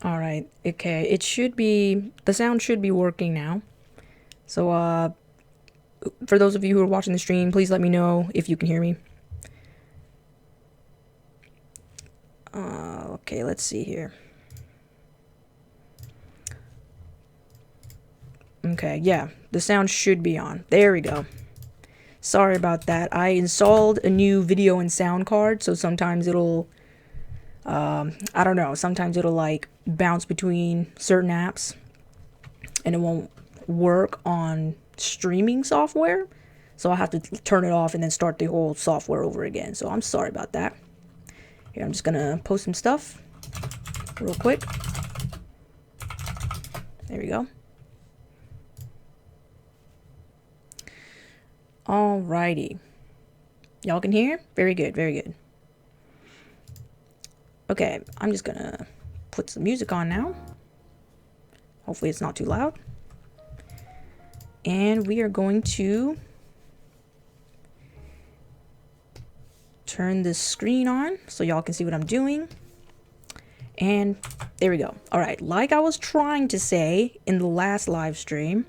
All right. Okay. It should be, the sound should be working now. So, for those of you who are watching the stream, please let me know if you can hear me. Okay, let's see here. Okay, yeah, the sound should be on. There we go. Sorry about that. I installed a new video and sound card, so sometimes it'll, I don't know, sometimes it'll like bounce between certain apps and it won't work on streaming software. So I have to turn it off and then start the whole software over again. So I'm sorry about that. Here, I'm just gonna post some stuff real quick. There we go. Alrighty. Y'all can hear? Very good, very good. Okay, I'm just gonna put some music on now. Hopefully it's not too loud. And we are going to turn this screen on so y'all can see what I'm doing. And there we go. All right, like I was trying to say in the last live stream,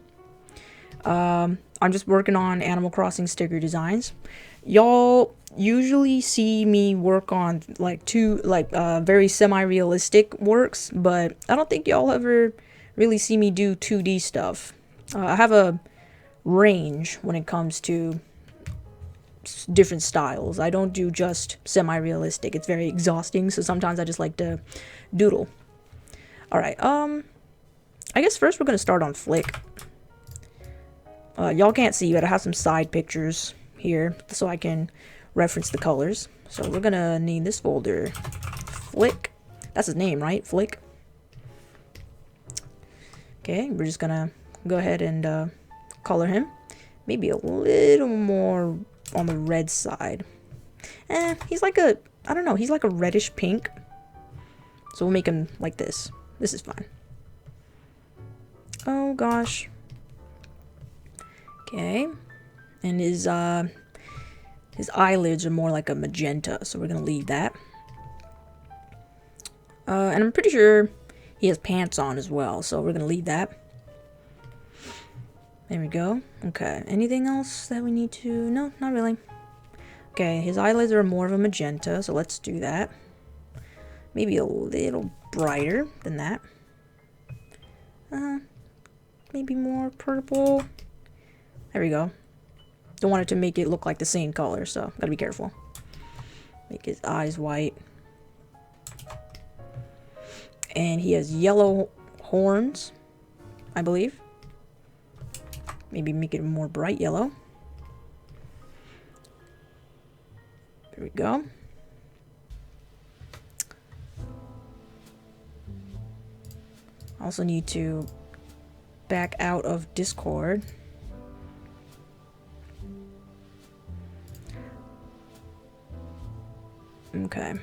I'm just working on Animal Crossing sticker designs. Y'all usually see me work on like very semi-realistic works, but I don't think y'all ever really see me do 2D stuff. I have a range when it comes to different styles. I don't do just semi-realistic. It's very exhausting, so sometimes I just like to doodle. All right, I guess first we're gonna start on Flick. Y'all can't see, but I have some side pictures here so I can reference the colors. So we're gonna name this folder Flick. That's his name, right? Flick. Okay, we're just gonna go ahead and color him. Maybe a little more on the red side. He's like a, I don't know, he's like a reddish pink. So we'll make him like this. This is fine. Oh gosh. Okay. And his eyelids are more like a magenta, so we're gonna leave that. And I'm pretty sure he has pants on as well, so we're gonna leave that. There we go. Okay. Anything else that we need to? No, not really. Okay, his eyelids are more of a magenta, so let's do that. Maybe a little brighter than that. Maybe more purple. There we go. Don't want it to make it look like the same color, so gotta be careful. Make his eyes white. And he has yellow horns, I believe. Maybe make it more bright yellow. There we go. Also need to back out of Discord. Okay.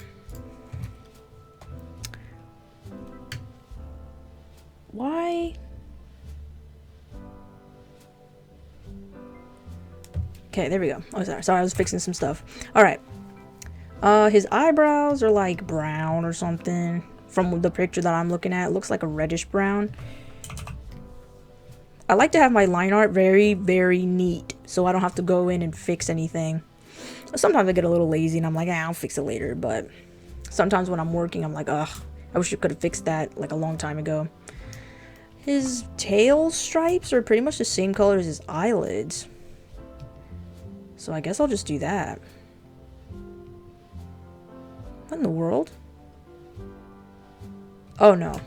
Why? Okay, there we go. Oh, sorry, I was fixing some stuff. All right. His eyebrows are like brown or something. From the picture that I'm looking at, it looks like a reddish brown. I like to have my line art very, very neat, so I don't have to go in and fix anything. Sometimes I get a little lazy and I'm like, I'll fix it later, but sometimes when I'm working, I'm like, ugh, I wish I could have fixed that like a long time ago. His tail stripes are pretty much the same color as his eyelids. So I guess I'll just do that. What in the world? Oh no.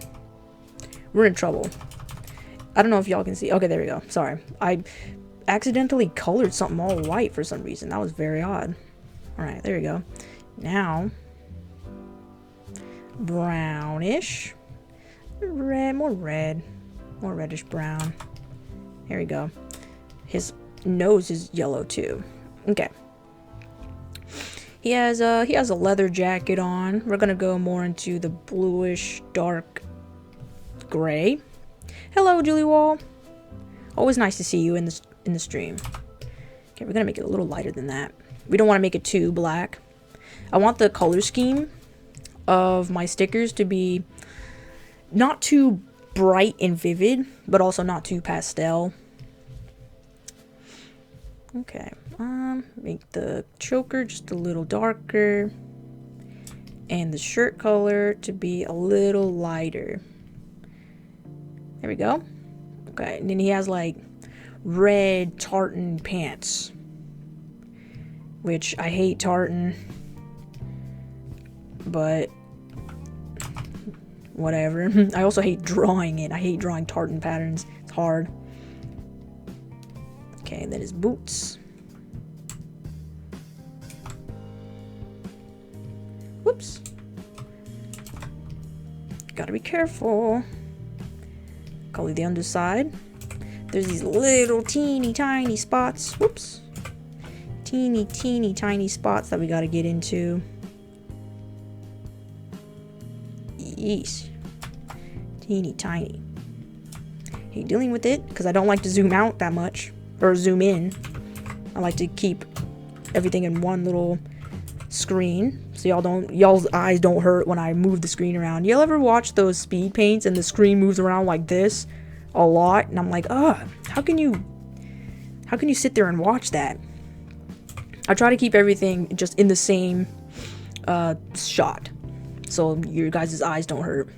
We're in trouble. I don't know if y'all can see. Okay, there we go. Sorry. I accidentally colored something all white for some reason. That was very odd. Alright, there we go. Now, brownish. Red, more reddish brown. Here we go. His nose is yellow too. Okay. He has a leather jacket on. We're gonna go more into the bluish dark gray. Hello, Julie Wall. Always nice to see you in the stream. Okay, we're gonna make it a little lighter than that. We don't want to make it too black. I want the color scheme of my stickers to be not too bright and vivid, but also not too pastel. Okay, make the choker just a little darker, and the shirt color to be a little lighter. There we go. Okay, and then he has like red tartan pants, which I hate tartan, but whatever. I also hate drawing it. I hate drawing tartan patterns. It's hard. Okay, and then his boots. Whoops. Gotta be careful. Color the underside. There's these little teeny tiny spots. Whoops. Teeny tiny spots that we gotta get into. Yeesh. Teeny tiny. Hate dealing with it because I don't like to zoom out that much. Or zoom in. I like to keep everything in one little screen so y'all's eyes don't hurt when I move the screen around. Y'all ever watch those speed paints and the screen moves around like this a lot? And I'm like, ugh, how can you sit there and watch that? I try to keep everything just in the same shot so your guys' eyes don't hurt.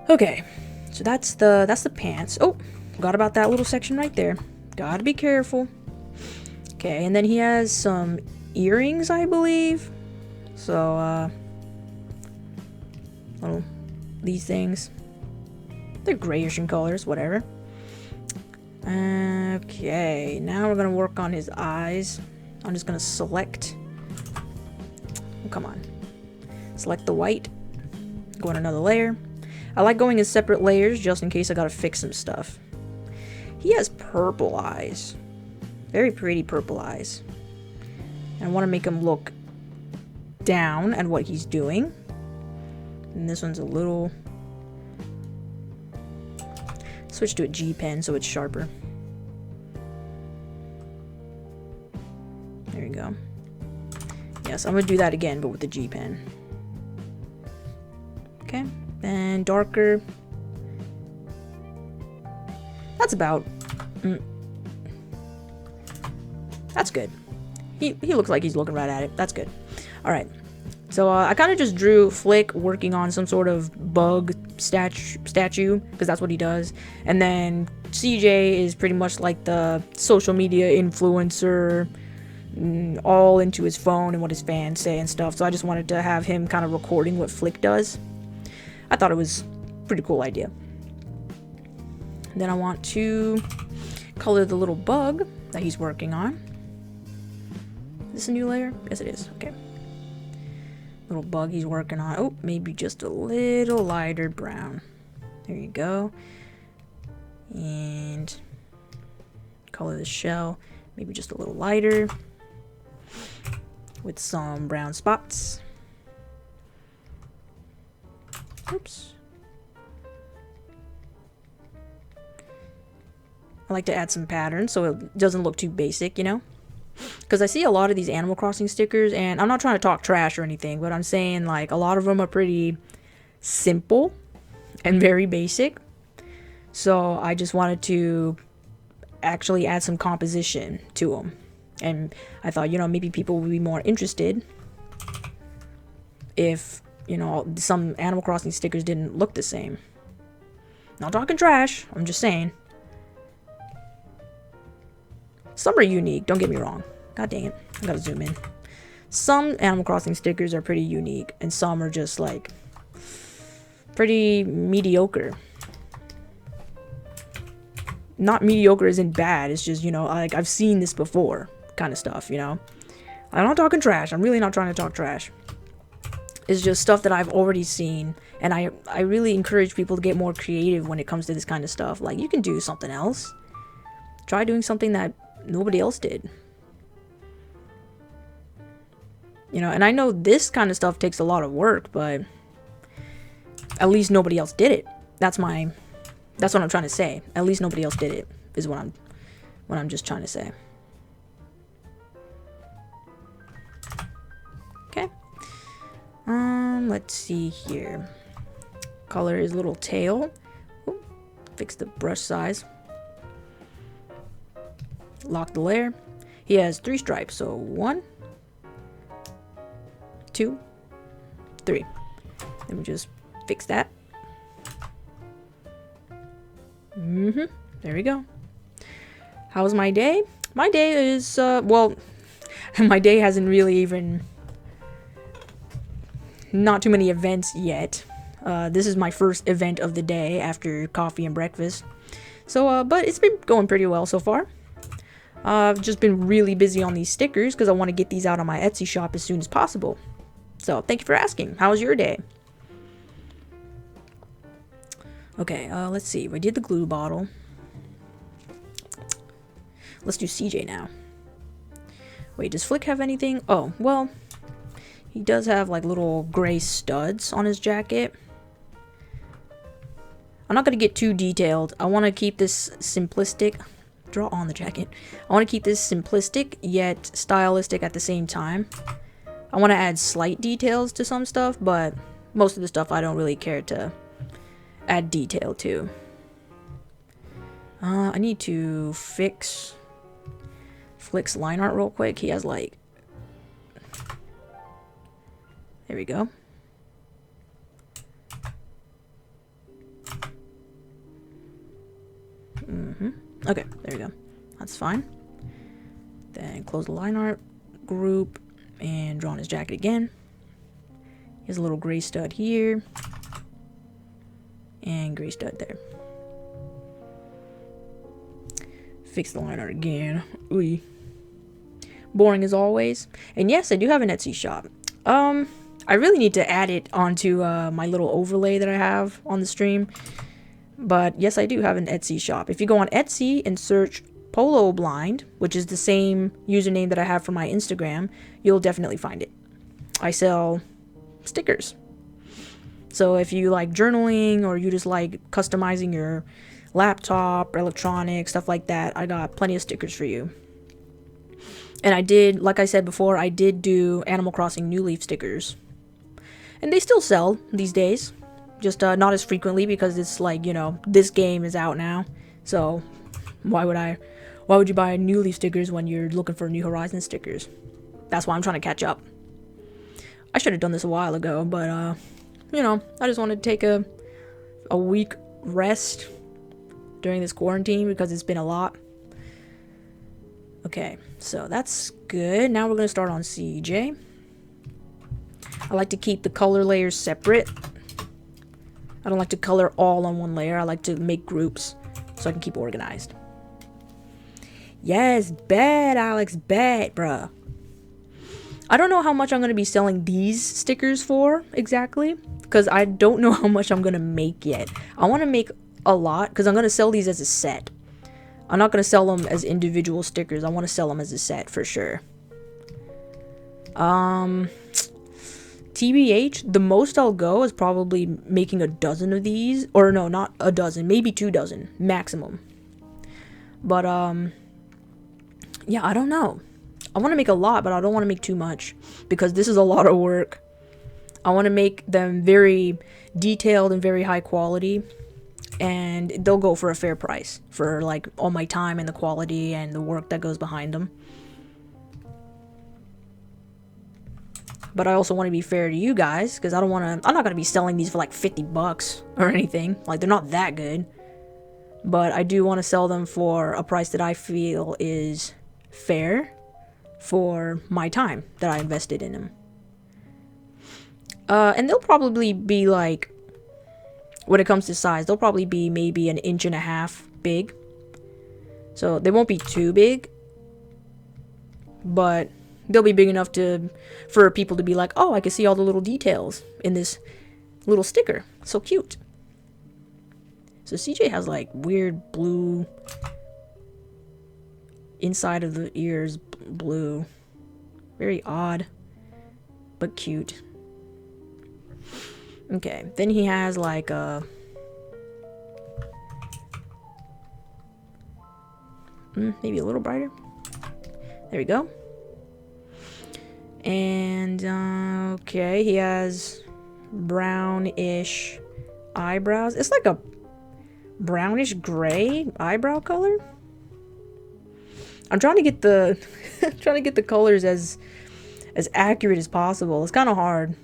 Okay, so that's the pants. Oh, forgot about that little section right there. Gotta be careful. Okay, and then he has some earrings, I believe. So, little, these things. They're grayish in colors, whatever. Okay, now we're gonna work on his eyes. I'm just gonna select. Oh, come on. Select the white. Go on another layer. I like going in separate layers just in case I gotta fix some stuff. He has purple eyes. Very pretty purple eyes. And I want to make him look down at what he's doing. And this one's a little... Switch to a G pen so it's sharper. There you go. Yes, I'm going to do that again, but with the G pen. Okay. And darker. That's about... That's good. He looks like he's looking right at it. That's good. Alright. So I kind of just drew Flick working on some sort of bug statue, because that's what he does. And then CJ is pretty much like the social media influencer, all into his phone and what his fans say and stuff. So I just wanted to have him kind of recording what Flick does. I thought it was a pretty cool idea. Then I want to color the little bug that he's working on. Is this a new layer? Yes, it is. Okay. Little bug he's working on. Oh, maybe just a little lighter brown. There you go. And color the shell. Maybe just a little lighter. With some brown spots. Oops. I like to add some patterns so it doesn't look too basic, you know? Because I see a lot of these Animal Crossing stickers, and I'm not trying to talk trash or anything, but I'm saying, like, a lot of them are pretty simple and very basic. So I just wanted to actually add some composition to them. And I thought, you know, maybe people would be more interested if, you know, some Animal Crossing stickers didn't look the same. Not talking trash, I'm just saying. Some are unique, don't get me wrong. God dang it, I gotta zoom in. Some Animal Crossing stickers are pretty unique, and some are just, like, pretty mediocre. Not mediocre isn't bad, it's just, you know, like, I've seen this before kind of stuff, you know? I'm not talking trash, I'm really not trying to talk trash. It's just stuff that I've already seen, and I really encourage people to get more creative when it comes to this kind of stuff. Like, you can do something else. Try doing something that nobody else did. You know, and I know this kind of stuff takes a lot of work, but at least nobody else did it. That's what I'm trying to say. At least nobody else did it, is what I'm just trying to say. Okay. Let's see here. color his little tail. Ooh, fix the brush size. Lock the layer. He has 3 stripes, so 1, 2, 3. Let me just fix that. There we go. How was my day? My day is, well, my day hasn't really even, not too many events yet. This is my first event of the day after coffee and breakfast. So, but it's been going pretty well so far. I've just been really busy on these stickers because I want to get these out on my Etsy shop as soon as possible. So, thank you for asking. How was your day? Okay, let's see. We did the glue bottle. Let's do CJ now. Wait, does Flick have anything? Oh, well, he does have like little gray studs on his jacket. I'm not going to get too detailed. I want to keep this simplistic. Draw on the jacket. I want to keep this simplistic yet stylistic at the same time. I want to add slight details to some stuff, but most of the stuff I don't really care to add detail to. I need to fix Flick's line art real quick. He has like... There we go. Okay, there we go. That's fine. Then close the line art group and draw on his jacket again. He has a little gray stud here. And gray stud there. Fix the line art again. Ooh. Boring as always. And yes, I do have an Etsy shop. I really need to add it onto my little overlay that I have on the stream. But yes, I do have an Etsy shop. If you go on Etsy and search Polo Blind, which is the same username that I have for my Instagram, you'll definitely find it. I sell stickers. So if you like journaling or you just like customizing your laptop, electronics, stuff like that, I got plenty of stickers for you. And I did, like I said before, I did do Animal Crossing New Leaf stickers. And they still sell these days. Just not as frequently because it's like, you know, this game is out now. So why would you buy New Leaf stickers when you're looking for New Horizon stickers? That's why I'm trying to catch up. I should have done this a while ago, but you know, I just wanted to take a week rest during this quarantine because it's been a lot. Okay, so that's good. Now we're going to start on CJ. I like to keep the color layers separate. I don't like to color all on one layer. I like to make groups so I can keep organized. Yes, bet, Alex, bet, bruh. I don't know how much I'm going to be selling these stickers for exactly, because I don't know how much I'm going to make yet. I want to make a lot because I'm going to sell these as a set. I'm not going to sell them as individual stickers. I want to sell them as a set for sure. TBH, the most I'll go is probably making a dozen of these. Or no, not a dozen. Maybe 2 dozen maximum. But, yeah, I don't know. I want to make a lot, but I don't want to make too much. Because this is a lot of work. I want to make them very detailed and very high quality. And they'll go for a fair price. For, like, all my time and the quality and the work that goes behind them. But I also want to be fair to you guys, because I'm not going to be selling these for like $50 or anything. Like, they're not that good. But I do want to sell them for a price that I feel is fair for my time that I invested in them. And they'll probably be like, when it comes to size, they'll probably be maybe 1.5 inches big. So they won't be too big. But they'll be big enough for people to be like, oh, I can see all the little details in this little sticker. So cute. So CJ has like weird blue inside of the ears, blue. Very odd, but cute. Okay, then he has like a maybe a little brighter. There we go. And okay, he has brownish eyebrows. It's like a brownish gray eyebrow color. I'm trying to get the trying to get the colors as accurate as possible. It's kind of hard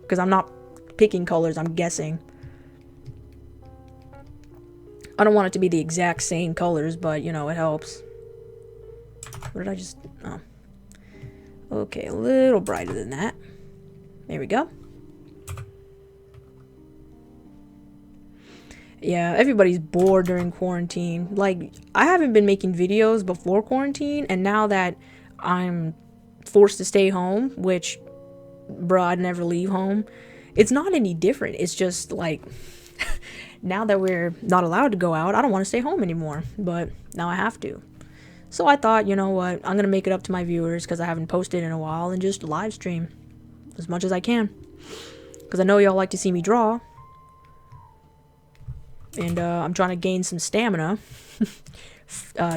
because I'm not picking colors, I'm guessing. I don't want it to be the exact same colors, but you know, it helps. What did I just... oh. Okay, a little brighter than that. There we go. Yeah, everybody's bored during quarantine. Like, I haven't been making videos before quarantine, and now that I'm forced to stay home, which, bruh, I'd never leave home, it's not any different. It's just, like, now that we're not allowed to go out, I don't want to stay home anymore, but now I have to. So I thought, you know what, I'm going to make it up to my viewers because I haven't posted in a while and just live stream as much as I can. Because I know y'all like to see me draw. And I'm trying to gain some stamina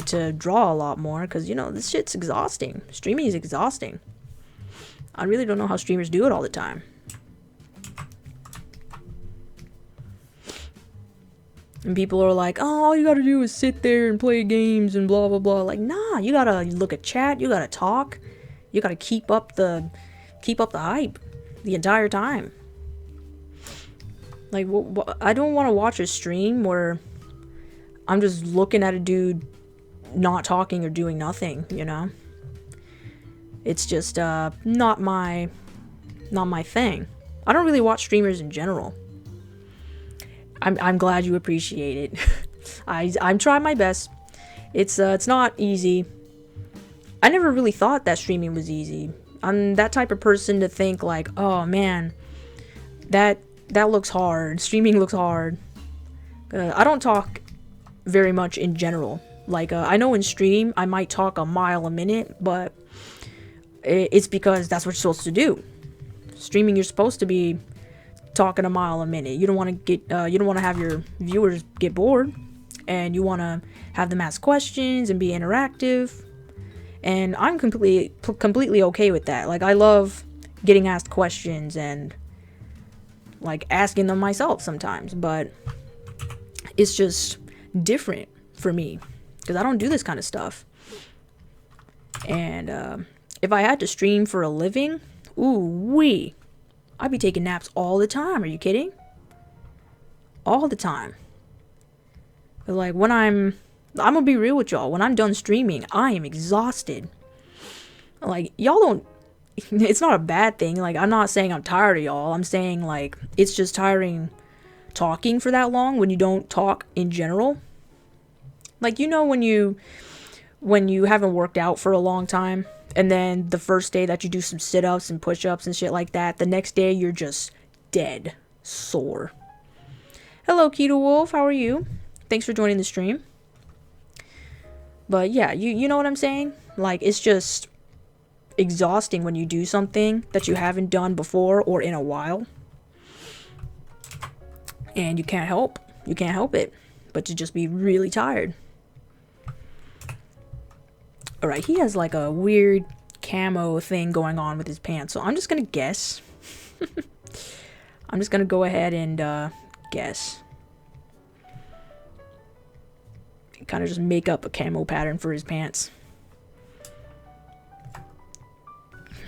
to draw a lot more because, you know, this shit's exhausting. Streaming is exhausting. I really don't know how streamers do it all the time. And people are like, oh, all you gotta do is sit there and play games and blah, blah, blah. Like, nah, you gotta look at chat. You gotta talk. You gotta keep up the hype the entire time. Like, I don't want to watch a stream where I'm just looking at a dude not talking or doing nothing, you know? It's just not my thing. I don't really watch streamers in general. I'm glad you appreciate it. I'm trying my best. It's not easy. I never really thought that streaming was easy. I'm that type of person to think like, oh man, that looks hard. Streaming looks hard. I don't talk very much in general. Like, I know in stream I might talk a mile a minute, but it's because that's what you're supposed to do. Streaming, you're supposed to be talking a mile a minute. You don't want to get you don't want to have your viewers get bored, and you want to have them ask questions and be interactive. And I'm completely okay with that. Like, I love getting asked questions and like asking them myself sometimes, but it's just different for me because I don't do this kind of stuff. And if I had to stream for a living, ooh wee, I'd be taking naps all the time. Are you kidding? All the time. But like, when I'm gonna be real with y'all, when I'm done streaming, I am exhausted. Like, y'all don't, it's not a bad thing. Like, I'm not saying I'm tired of y'all. I'm saying, like, it's just tiring talking for that long when you don't talk in general. Like, you know, when you haven't worked out for a long time, and then the first day that you do some sit-ups and push-ups and shit like that, the next day you're just dead sore. Hello, Keto Wolf. How are you? Thanks for joining the stream. But yeah, you know what I'm saying? Like, it's just exhausting when you do something that you haven't done before or in a while. And you can't help it but to just be really tired. Alright, he has like a weird camo thing going on with his pants, so I'm just gonna guess. I'm just gonna go ahead and guess. Kind of just make up a camo pattern for his pants.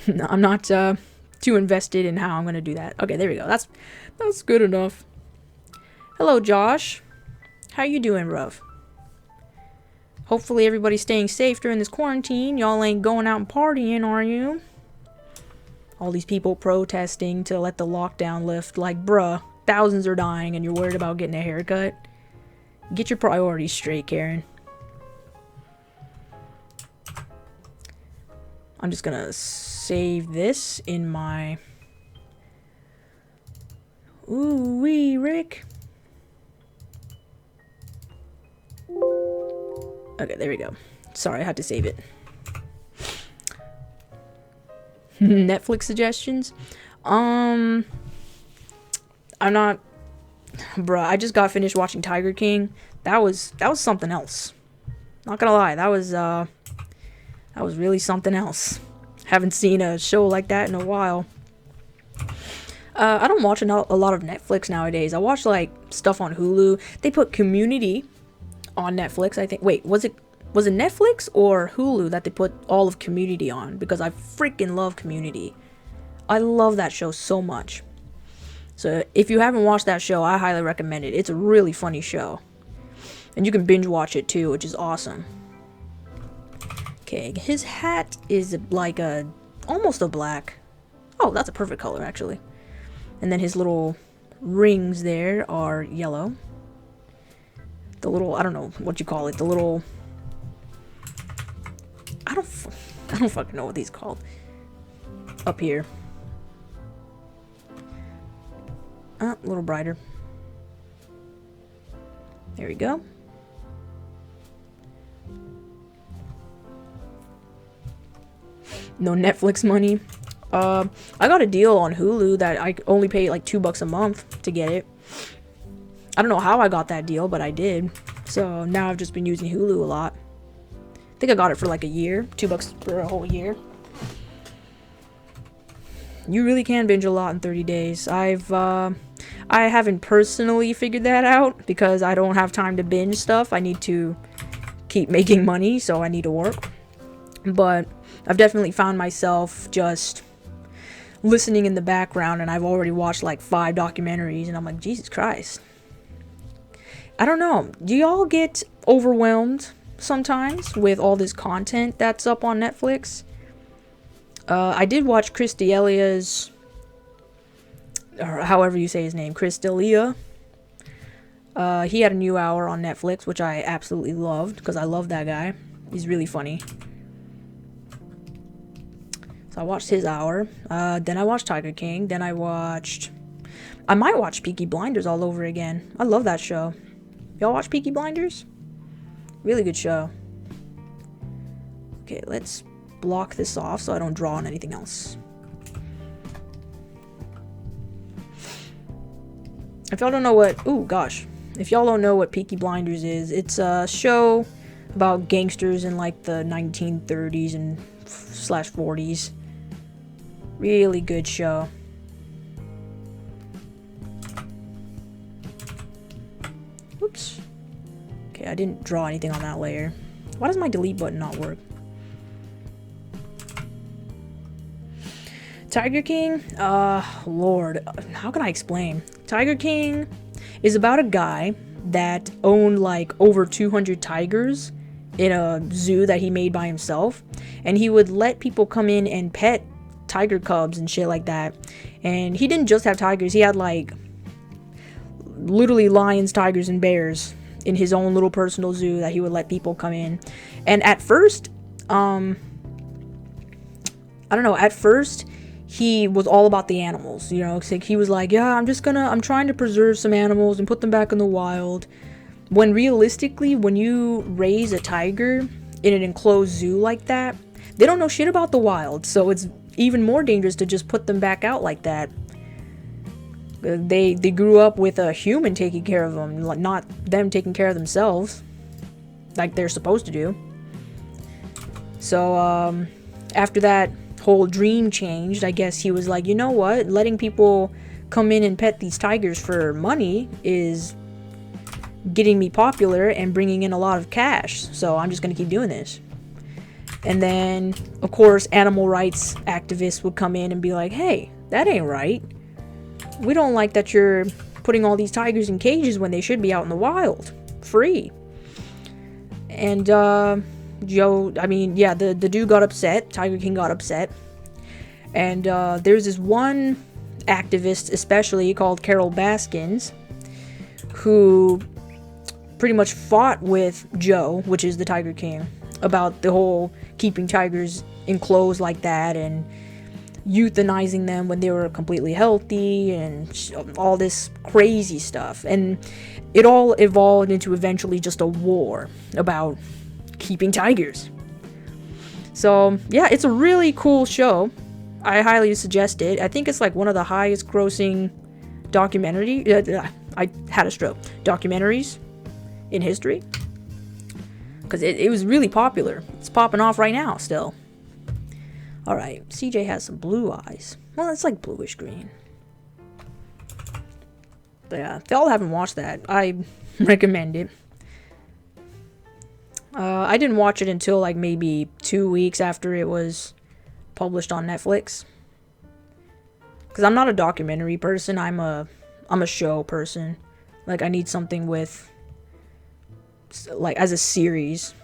I'm not too invested in how I'm gonna do that. Okay, there we go. That's good enough. Hello, Josh. How you doing, Ruff? Hopefully everybody's staying safe during this quarantine. Y'all ain't going out and partying, are you? All these people protesting to let the lockdown lift. Like, bruh, thousands are dying and you're worried about getting a haircut? Get your priorities straight, Karen. I'm just gonna save this in my... Ooh-wee, Rick. Okay, there we go. Sorry, I had to save it. Netflix suggestions? I'm not... Bruh, I just got finished watching Tiger King. That was something else. Not gonna lie, that was really something else. Haven't seen a show like that in a while. I don't watch a lot of Netflix nowadays. I watch like stuff on Hulu. They put Community on Netflix, I think. Wait, was it Netflix or Hulu that they put all of Community on? Because I freaking love Community. I love that show so much. So if you haven't watched that show, I highly recommend it. It's a really funny show. And you can binge watch it too, which is awesome. Okay, his hat is like almost a black. Oh, that's a perfect color actually. And then his little rings there are yellow. The little, I don't know what you call it. The little, I don't fucking know what these called. Up here. A little brighter. There we go. No Netflix money. I got a deal on Hulu that I only pay like $2 a month to get it. I don't know how I got that deal, but I did. So now I've just been using Hulu a lot. I think I got it for like a year. $2 for a whole year. You really can binge a lot in 30 days. I haven't personally figured that out because I don't have time to binge stuff. I need to keep making money, so I need to work. But I've definitely found myself just listening in the background, and I've already watched like 5 documentaries, and I'm like, Jesus Christ. I don't know. Do y'all get overwhelmed sometimes with all this content that's up on Netflix? I did watch Chris D'Elia's, or however you say his name, Chris D'Elia. He had a new hour on Netflix, which I absolutely loved because I love that guy. He's really funny. So I watched his hour. Then I watched Tiger King. Then I might watch Peaky Blinders all over again. I love that show. Y'all watch Peaky Blinders? Really good show. Okay, let's block this off so I don't draw on anything else. If y'all don't know what... Ooh, gosh. If y'all don't know what Peaky Blinders is, it's a show about gangsters in like the 1930s and /40s. Really good show. Oops. Okay, I didn't draw anything on that layer. Why does my delete button not work? Tiger King? Lord. How can I explain? Tiger King is about a guy that owned like over 200 tigers in a zoo that he made by himself. And he would let people come in and pet tiger cubs and shit like that. And he didn't just have tigers. He had like literally lions, tigers, and bears in his own little personal zoo that he would let people come in. And at first, I don't know, at first he was all about the animals, you know. He was like, yeah, I'm trying to preserve some animals and put them back in the wild. When realistically, when you raise a tiger in an enclosed zoo like that, they don't know shit about the wild, so it's even more dangerous to just put them back out like that. They grew up with a human taking care of them, not them taking care of themselves, like they're supposed to do. So after that whole dream changed, I guess he was like, you know what, letting people come in and pet these tigers for money is getting me popular and bringing in a lot of cash, so I'm just gonna keep doing this. And then, of course, animal rights activists would come in and be like, hey, that ain't right. We don't like that you're putting all these tigers in cages when they should be out in the wild, free. And, the dude got upset. Tiger King got upset. And, there's this one activist, especially, called Carol Baskins, who pretty much fought with Joe, which is the Tiger King, about the whole keeping tigers enclosed like that and euthanizing them when they were completely healthy and all this crazy stuff. And it all evolved into eventually just a war about keeping tigers. So yeah, it's a really cool show. I highly suggest it. I think it's like one of the highest grossing I had a stroke. Documentaries in history. Because it was really popular. It's popping off right now still. Alright, CJ has some blue eyes. Well, it's like bluish green. But yeah, if y'all haven't watched that, I recommend it. I didn't watch it until like maybe 2 weeks after it was published on Netflix. Because I'm not a documentary person. I'm a show person. Like, I need something with, like, as a series.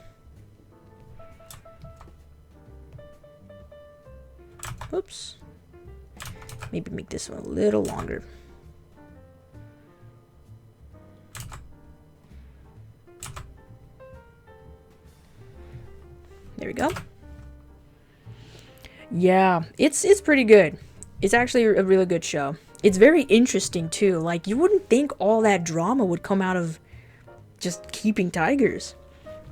Oops. Maybe make this one a little longer. There we go. Yeah, it's pretty good. It's actually a really good show. It's very interesting too. Like, you wouldn't think all that drama would come out of just keeping tigers.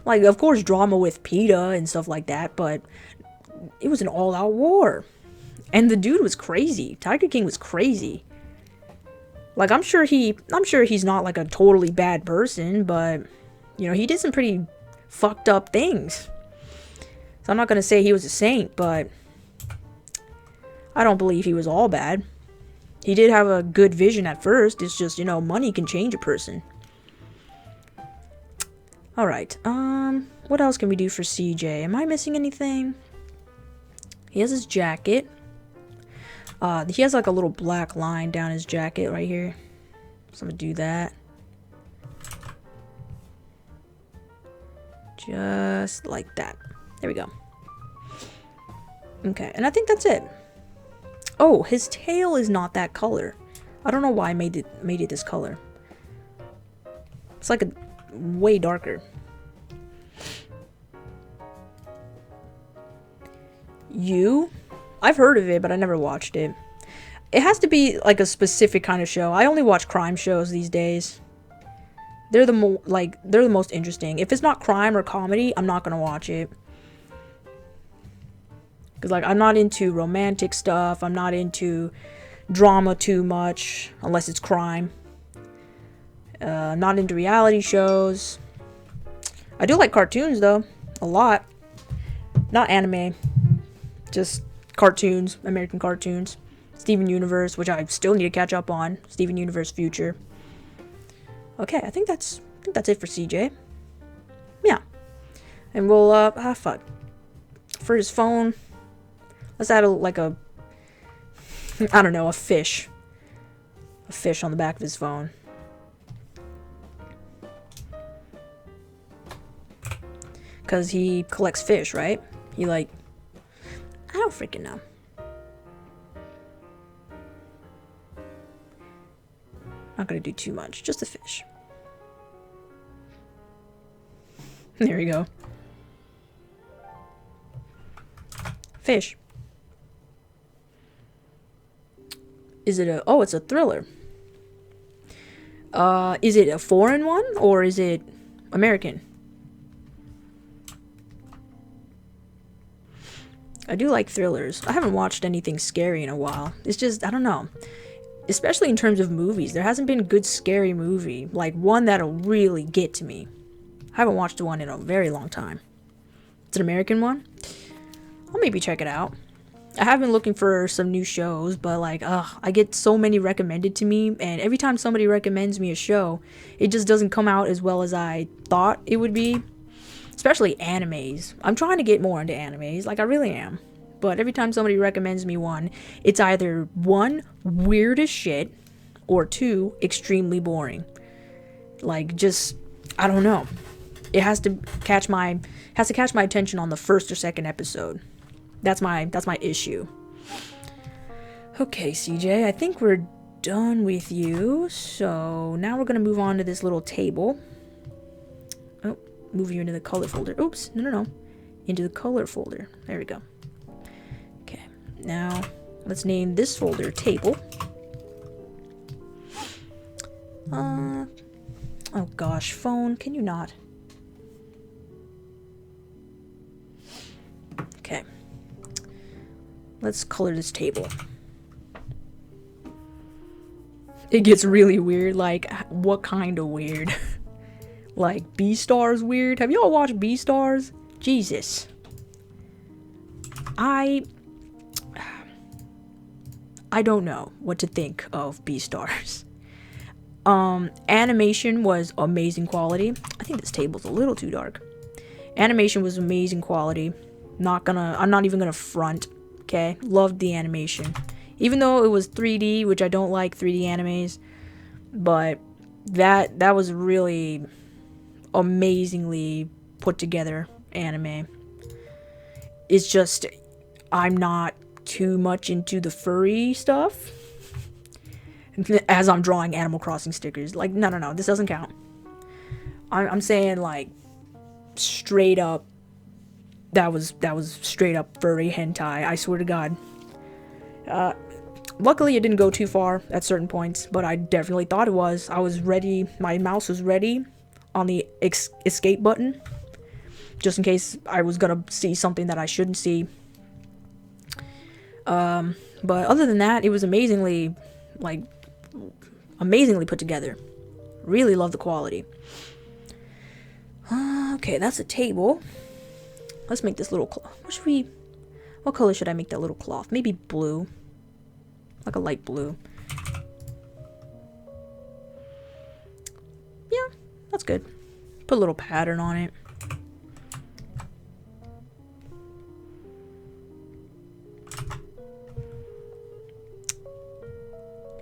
Like, of course, drama with PETA and stuff like that, but it was an all-out war. And the dude was crazy. Tiger King was crazy. Like, I'm sure he's not like a totally bad person, but you know, he did some pretty fucked up things. So I'm not gonna say he was a saint, but I don't believe he was all bad. He did have a good vision at first. It's just, you know, money can change a person. Alright, what else can we do for CJ? Am I missing anything? He has his jacket. He has like a little black line down his jacket right here. So I'm gonna do that. Just like that. There we go. Okay, and I think that's it. Oh, his tail is not that color. I don't know why I made it this color. It's like a way darker. You? I've heard of it, but I never watched it. It has to be like a specific kind of show. I only watch crime shows these days. They're the most interesting. If it's not crime or comedy, I'm not gonna watch it. Because, like, I'm not into romantic stuff. I'm not into drama too much, unless it's crime. I'm not into reality shows. I do like cartoons, though. A lot. Not anime. Just cartoons. American cartoons. Steven Universe, which I still need to catch up on. Steven Universe Future. Okay, I think that's it for CJ. Yeah. And we'll, fuck. For his phone... Let's add a I don't know, a fish. A fish on the back of his phone. Because he collects fish, right? He I don't freaking know. Not gonna do too much, just a fish. There we go. Fish. Is it a... Oh, it's a thriller. Is it a foreign one? Or is it American? I do like thrillers. I haven't watched anything scary in a while. It's just, I don't know. Especially in terms of movies. There hasn't been a good scary movie. Like, one that'll really get to me. I haven't watched one in a very long time. It's an American one? I'll maybe check it out. I have been looking for some new shows, but like, I get so many recommended to me, and every time somebody recommends me a show, it just doesn't come out as well as I thought it would be. Especially animes. I'm trying to get more into animes, like I really am. But every time somebody recommends me one, it's either 1, weird as shit, or 2, extremely boring. Like, just, I don't know. It has to catch my attention on the first or second episode. That's my issue. Okay, CJ, I think we're done with you. So now we're gonna move on to this little table. Oh, move you into the color folder. Oops, no. Into the color folder. There we go. Okay, now let's name this folder table. Oh gosh, phone, can you not? Okay. Let's color this table. It gets really weird. Like, what kind of weird? Like, B-Stars weird? Have y'all watched B-Stars? Jesus. I don't know what to think of B-Stars. Animation was amazing quality. I think this table's a little too dark. Animation was amazing quality. I'm not even gonna front. Okay, loved the animation. Even though it was 3D, which I don't like 3D animes, but that was really amazingly put together anime. It's just I'm not too much into the furry stuff as I'm drawing Animal Crossing stickers. Like, no, this doesn't count. I'm saying, like, straight up, that was straight up furry hentai, I swear to God. Luckily it didn't go too far at certain points, but I definitely thought it was. I was ready, my mouse was ready on the escape button, just in case I was gonna see something that I shouldn't see. But other than that, it was amazingly put together. Really love the quality. Okay, that's a table. Let's make this little cloth. What color should I make that little cloth? Maybe blue. Like a light blue. Yeah, that's good. Put a little pattern on it.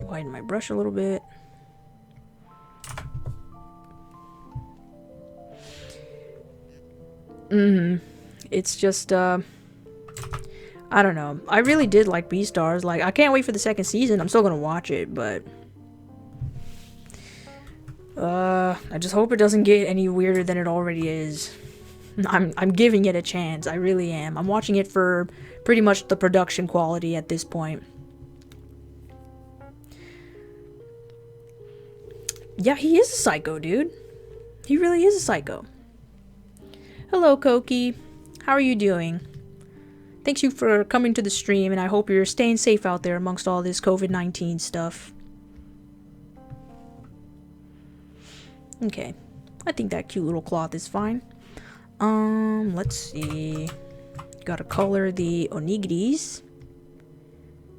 Widen my brush a little bit. It's just, I don't know. I really did like Beastars. Like, I can't wait for the second season. I'm still gonna watch it, but I just hope it doesn't get any weirder than it already is. I'm giving it a chance. I really am. I'm watching it for pretty much the production quality at this point. Yeah, he is a psycho, dude. He really is a psycho. Hello, Koki. How are you doing? Thanks you for coming to the stream, and I hope you're staying safe out there amongst all this COVID-19 stuff. Okay. I think that cute little cloth is fine. Let's see. Gotta color the onigiris.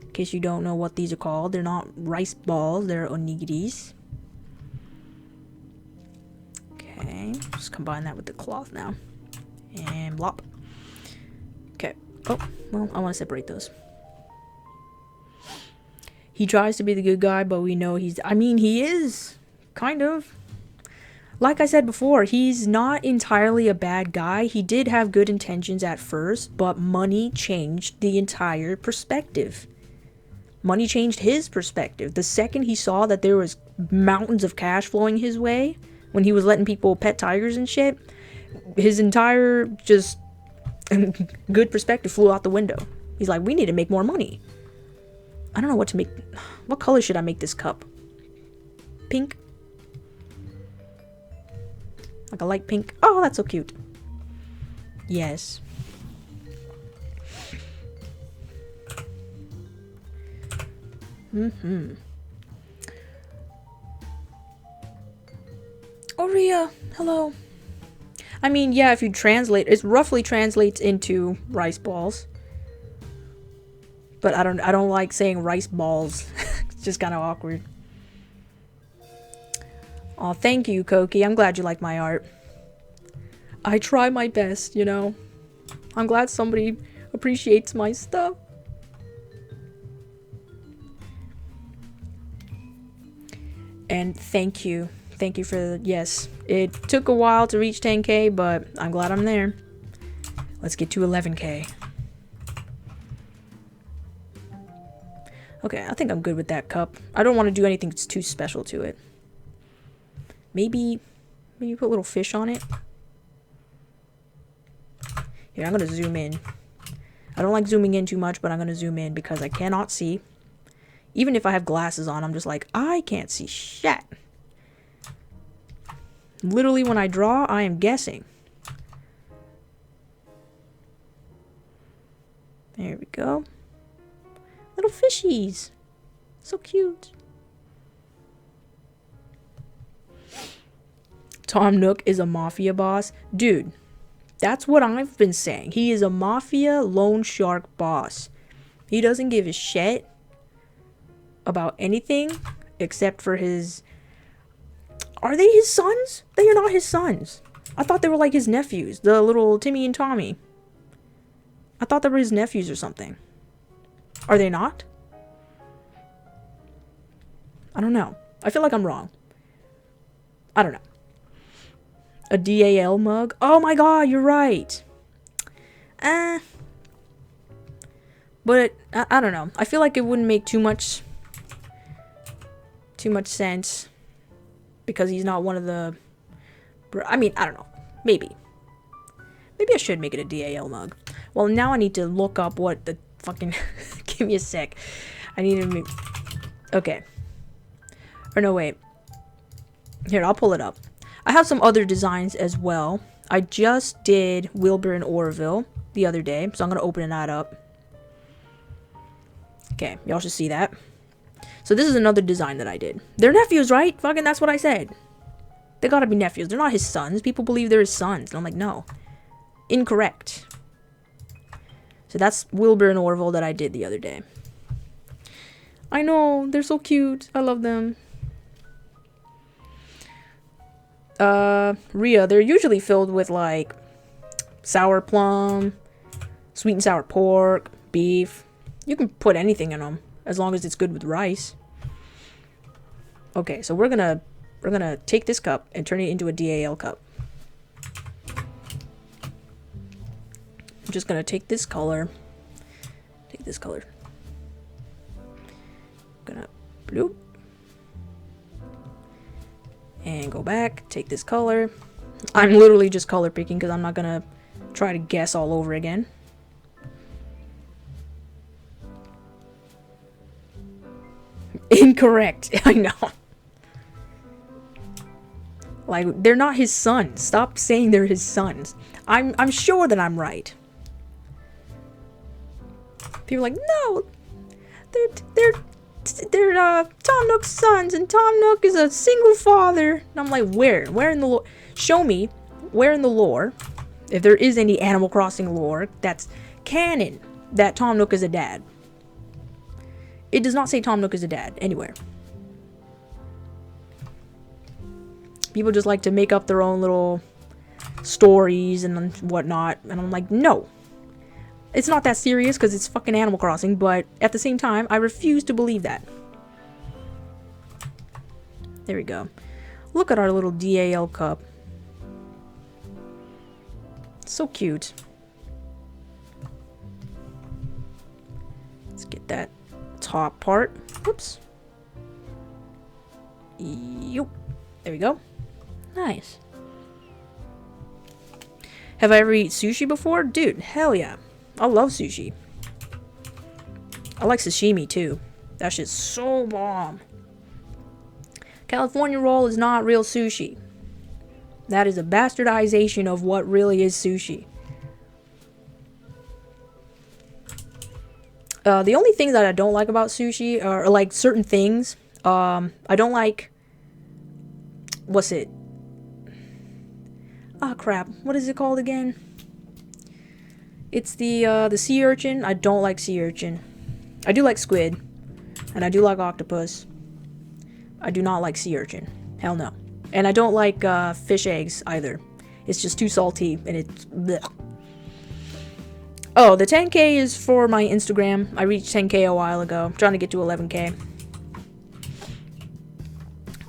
In case you don't know what these are called, they're not rice balls, they're onigiris. Okay, just combine that with the cloth now. And blop. Okay. Oh, well, I want to separate those. He tries to be the good guy, but we know he is. Kind of. Like I said before, he's not entirely a bad guy. He did have good intentions at first, but money changed the entire perspective. Money changed his perspective. The second he saw that there was mountains of cash flowing his way, when he was letting people pet tigers and shit, his entire just good perspective flew out the window. He's like, we need to make more money. I don't know what to make. What color should I make this cup? Pink? Like a light pink? Oh, that's so cute. Yes. Oria, hello. I mean, yeah, if you translate, it roughly translates into rice balls. But I don't like saying rice balls. It's just kind of awkward. Oh, thank you, Koki. I'm glad you like my art. I try my best, you know. I'm glad somebody appreciates my stuff. And thank you. Thank you for yes. It took a while to reach 10K, but I'm glad I'm there. Let's get to 11K. Okay, I think I'm good with that cup. I don't want to do anything that's too special to it. Maybe put a little fish on it. Here, I'm going to zoom in. I don't like zooming in too much, but I'm going to zoom in because I cannot see. Even if I have glasses on, I'm just like, I can't see shit. Literally, when I draw, I am guessing. There we go. Little fishies. So cute. Tom Nook is a mafia boss. Dude, that's what I've been saying. He is a mafia loan shark boss. He doesn't give a shit about anything except for his Are they his sons? They are not his sons. I thought they were like his nephews. The little Timmy and Tommy. I thought they were his nephews or something. Are they not? I don't know. I feel like I'm wrong. I don't know. A DAL mug? Oh my god, you're right. But I don't know. I feel like it wouldn't make too much sense because he's not one of the. I mean, I don't know. Maybe I should make it a DAL mug. Well, now I need to look up what the fucking. Give me a sec. I need to make. Okay. Or no, wait. Here, I'll pull it up. I have some other designs as well. I just did Wilbur and Orville the other day, so I'm gonna open that up. Okay, y'all should see that. So this is another design that I did. They're nephews, right? Fucking that's what I said. They gotta be nephews. They're not his sons. People believe they're his sons. And I'm like, no. Incorrect. So that's Wilbur and Orville that I did the other day. I know. They're so cute. I love them. Rhea, they're usually filled with, like, sour plum, sweet and sour pork, beef. You can put anything in them, as long as it's good with rice. Okay, so we're gonna take this cup and turn it into a DAL cup. I'm just gonna take this color. Gonna bloop. And go back, take this color. I'm literally just color picking because I'm not gonna try to guess all over again. Incorrect. I know. Like, they're not his sons. Stop saying they're his sons. I'm sure that I'm right. People are like, no, they're Tom Nook's sons, and Tom Nook is a single father. And I'm like, where in the lore? Show me where in the lore, if there is any Animal Crossing lore that's canon, that Tom Nook is a dad. It does not say Tom Nook is a dad anywhere. People just like to make up their own little stories and whatnot, and I'm like, no. It's not that serious because it's fucking Animal Crossing, but at the same time, I refuse to believe that. There we go. Look at our little DAL cup. So cute. Let's get that top part. Whoops. Yup. There we go. Nice. Have I ever eaten sushi before? Dude, hell yeah. I love sushi. I like sashimi too. That shit's so bomb. California roll is not real sushi. That is a bastardization of what really is sushi. The only thing that I don't like about sushi are like certain things. I don't like. What's it? Ah, crap. What is it called again? It's the sea urchin. I don't like sea urchin. I do like squid. And I do like octopus. I do not like sea urchin. Hell no. And I don't like fish eggs either. It's just too salty and it's blech. Oh, the 10K is for my Instagram. I reached 10K a while ago. I'm trying to get to 11K.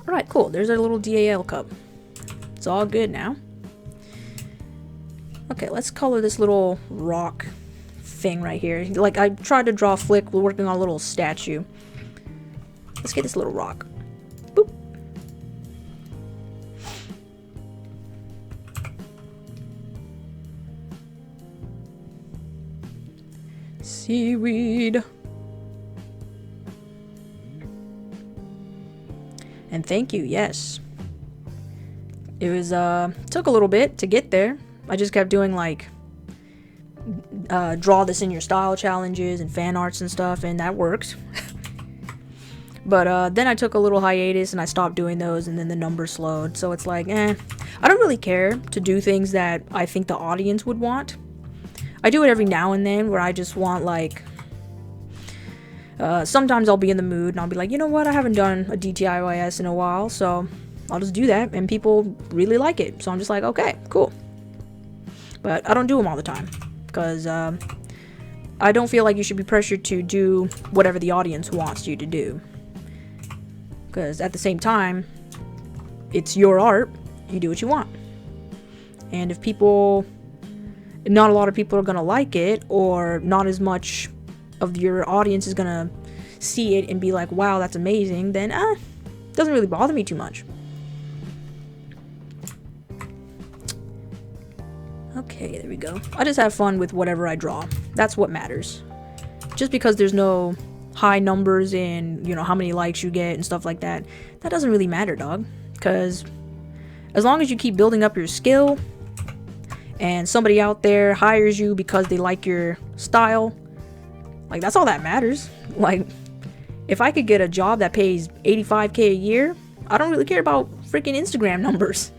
Alright, cool. There's our little DAL cup. It's all good now. Okay, let's color this little rock thing right here. Like, I tried to draw Flick. We're working on a little statue. Let's get this little rock. Boop. Seaweed. And thank you, yes. It was, took a little bit to get there. I just kept doing, like, draw this in your style challenges and fan arts and stuff, and that worked. But, then I took a little hiatus, and I stopped doing those, and then the numbers slowed. So it's like, I don't really care to do things that I think the audience would want. I do it every now and then, where I just want, like... sometimes I'll be in the mood, and I'll be like, you know what, I haven't done a DTIYS in a while, so I'll just do that, and people really like it. So I'm just like, okay, cool. But I don't do them all the time, because I don't feel like you should be pressured to do whatever the audience wants you to do. Because at the same time, it's your art. You do what you want. And if not a lot of people are going to like it, or not as much of your audience is going to see it and be like, wow, that's amazing, then it doesn't really bother me too much. Okay, there we go. I just have fun with whatever I draw. That's what matters. Just because there's no high numbers in, how many likes you get and stuff like that, that doesn't really matter, dog. Because as long as you keep building up your skill, and somebody out there hires you because they like your style, like, that's all that matters. Like, if I could get a job that pays $85K a year, I don't really care about freaking Instagram numbers.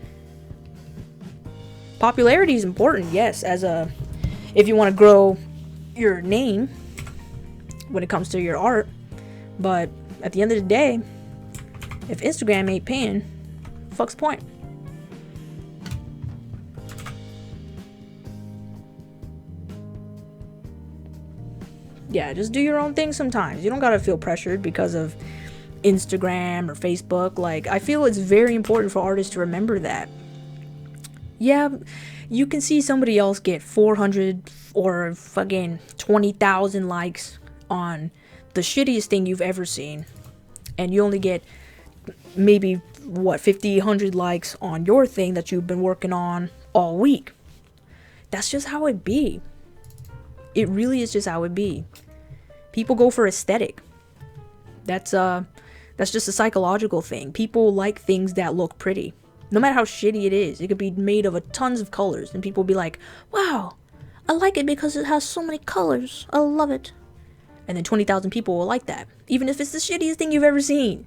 Popularity is important, yes, if you want to grow your name when it comes to your art. But at the end of the day, if Instagram ain't paying, fuck's the point? Yeah, just do your own thing sometimes. You don't gotta feel pressured because of Instagram or Facebook. Like, I feel it's very important for artists to remember that. Yeah, you can see somebody else get 400 or fucking 20,000 likes on the shittiest thing you've ever seen, and you only get maybe 50, 100 likes on your thing that you've been working on all week. That's just how it be. It really is just how it be. People go for aesthetic. That's just a psychological thing. People like things that look pretty. No matter how shitty it is, it could be made of tons of colors, and people be like, wow, I like it because it has so many colors. I love it. And then 20,000 people will like that, even if it's the shittiest thing you've ever seen.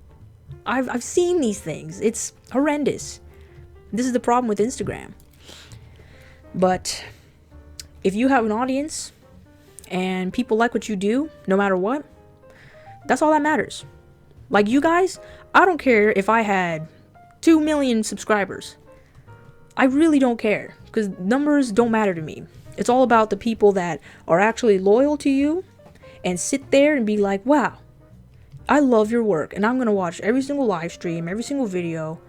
I've seen these things. It's horrendous. This is the problem with Instagram. But if you have an audience and people like what you do, no matter what, that's all that matters. Like you guys, I don't care if I had 2 million subscribers. I really don't care, because numbers don't matter to me. It's all about the people that are actually loyal to you and sit there and be like, wow, I love your work, and I'm going to watch every single live stream, every single video,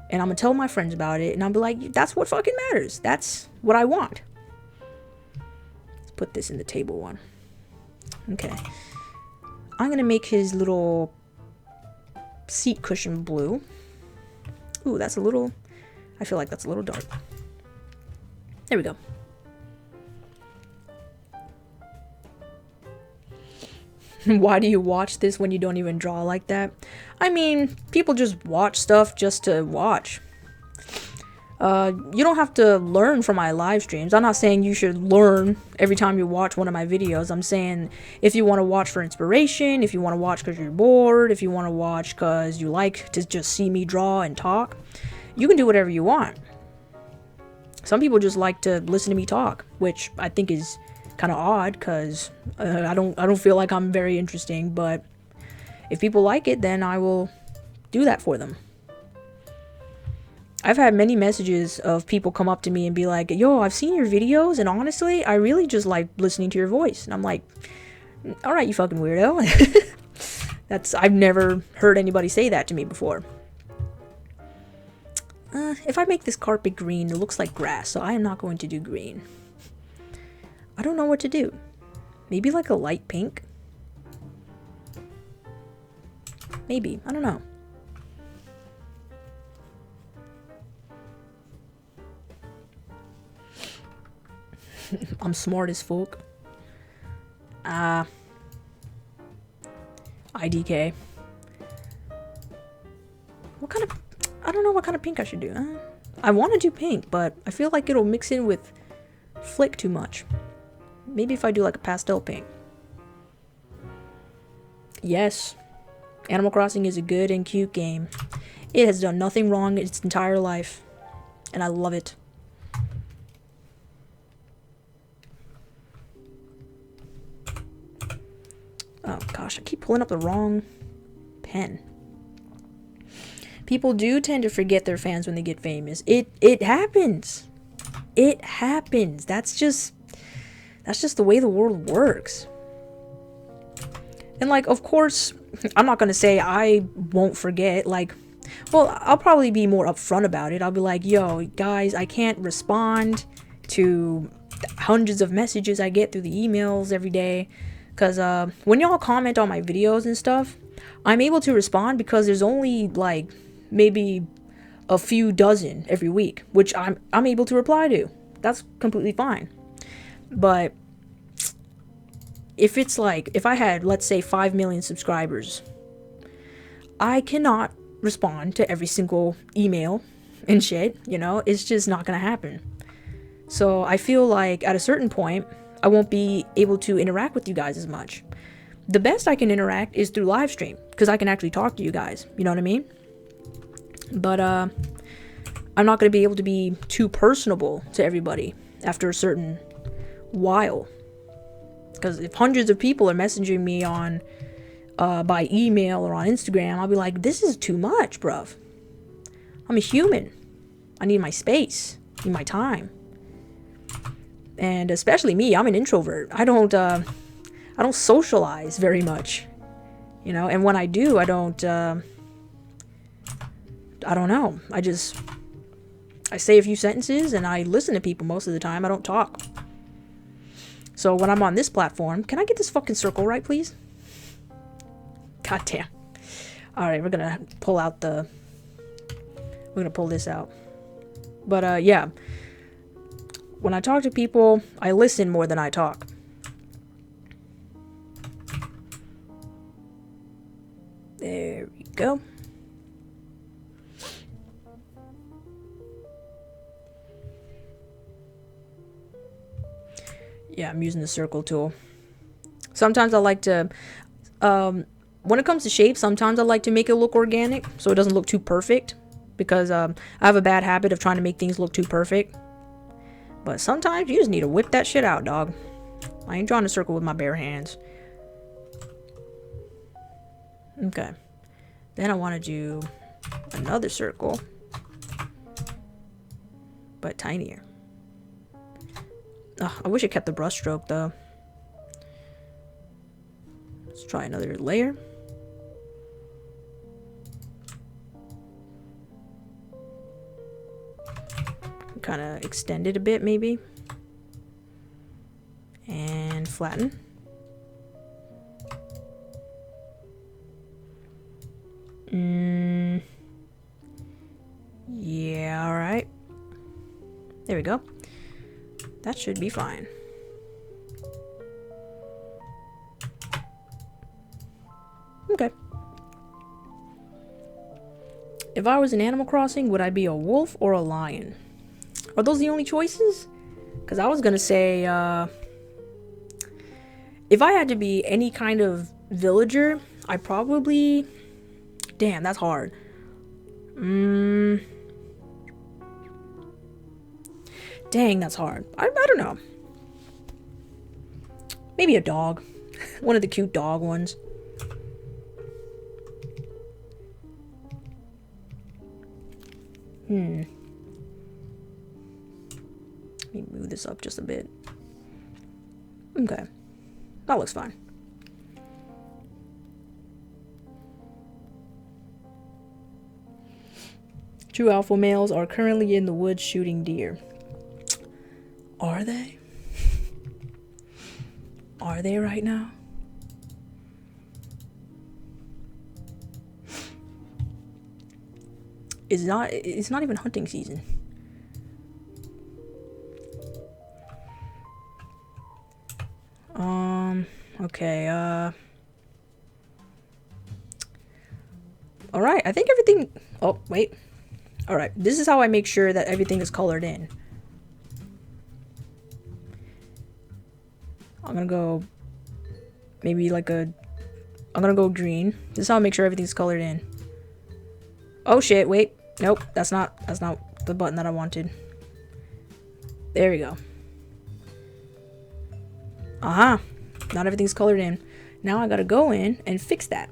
and I'm going to tell my friends about it, and I'll be like, that's what fucking matters. That's what I want. Let's put this in the table one. Okay. I'm going to make his little seat cushion blue. Ooh, that's a little... I feel like that's a little dark. There we go. Why do you watch this when you don't even draw like that? I mean, people just watch stuff just to watch. You don't have to learn from my live streams. I'm not saying you should learn every time you watch one of my videos. I'm saying if you want to watch for inspiration, if you want to watch because you're bored, if you want to watch because you like to just see me draw and talk, you can do whatever you want. Some people just like to listen to me talk, which I think is kind of odd, because I don't feel like I'm very interesting. But if people like it, then I will do that for them. I've had many messages of people come up to me and be like, yo, I've seen your videos, and honestly, I really just like listening to your voice. And I'm like, all right, you fucking weirdo. I've never heard anybody say that to me before. If I make this carpet green, it looks like grass, so I am not going to do green. I don't know what to do. Maybe like a light pink? Maybe. I don't know. I'm smart as fuck. IDK. What kind of... I don't know what kind of pink I should do. I want to do pink, but I feel like it'll mix in with Flick too much. Maybe if I do like a pastel pink. Yes. Animal Crossing is a good and cute game. It has done nothing wrong its entire life. And I love it. Oh gosh, I keep pulling up the wrong pen. People do tend to forget their fans when they get famous. It happens. It happens. That's just the way the world works. And like, of course, I'm not gonna say I won't forget. Like, well, I'll probably be more upfront about it. I'll be like, yo, guys, I can't respond to hundreds of messages I get through the emails every day. Because when y'all comment on my videos and stuff, I'm able to respond because there's only like maybe a few dozen every week, which I'm able to reply to. That's completely fine. But if it's like, if I had, let's say, 5 million subscribers, I cannot respond to every single email and shit, you know? It's just not gonna happen. So I feel like at a certain point, I won't be able to interact with you guys as much. The best I can interact is through live stream, because I can actually talk to you guys, you know what I mean? But I'm not going to be able to be too personable to everybody after a certain while. Because if hundreds of people are messaging me on by email or on Instagram, I'll be like, this is too much, bruv. I'm a human. I need my space. I need my time. And especially me, I'm an introvert. I don't socialize very much, you know. And when I do, I don't know. I say a few sentences and I listen to people most of the time. I don't talk. So when I'm on this platform, can I get this fucking circle right, please? God damn. All right, we're gonna pull this out. But yeah. When I talk to people, I listen more than I talk. There we go. Yeah, I'm using the circle tool. Sometimes I like to, when it comes to shape, sometimes I like to make it look organic so it doesn't look too perfect. Because I have a bad habit of trying to make things look too perfect. But sometimes you just need to whip that shit out, dog. I ain't drawing a circle with my bare hands. Okay. Then I want to do another circle. But tinier. Ugh, I wish it kept the brush stroke, though. Let's try another layer. Kind of extend it a bit, maybe. And flatten. Yeah, alright. There we go. That should be fine. Okay. If I was in Animal Crossing, would I be a wolf or a lion? Are those the only choices? Because I was going to say, if I had to be any kind of villager, I probably... Damn, that's hard. Dang, that's hard. I don't know. Maybe a dog. One of the cute dog ones. Let me move this up just a bit. Okay. That looks fine. True alpha males are currently in the woods shooting deer. Are they? Are they right now? It's not even hunting season. Okay, alright, I think everything... Oh, wait. Alright, this is how I make sure that everything is colored in. I'm gonna go... Maybe like a... I'm gonna go green. This is how I make sure everything's colored in. Oh shit, wait. Nope, that's not the button that I wanted. There we go. Aha. Not everything's colored in. Now I gotta go in and fix that.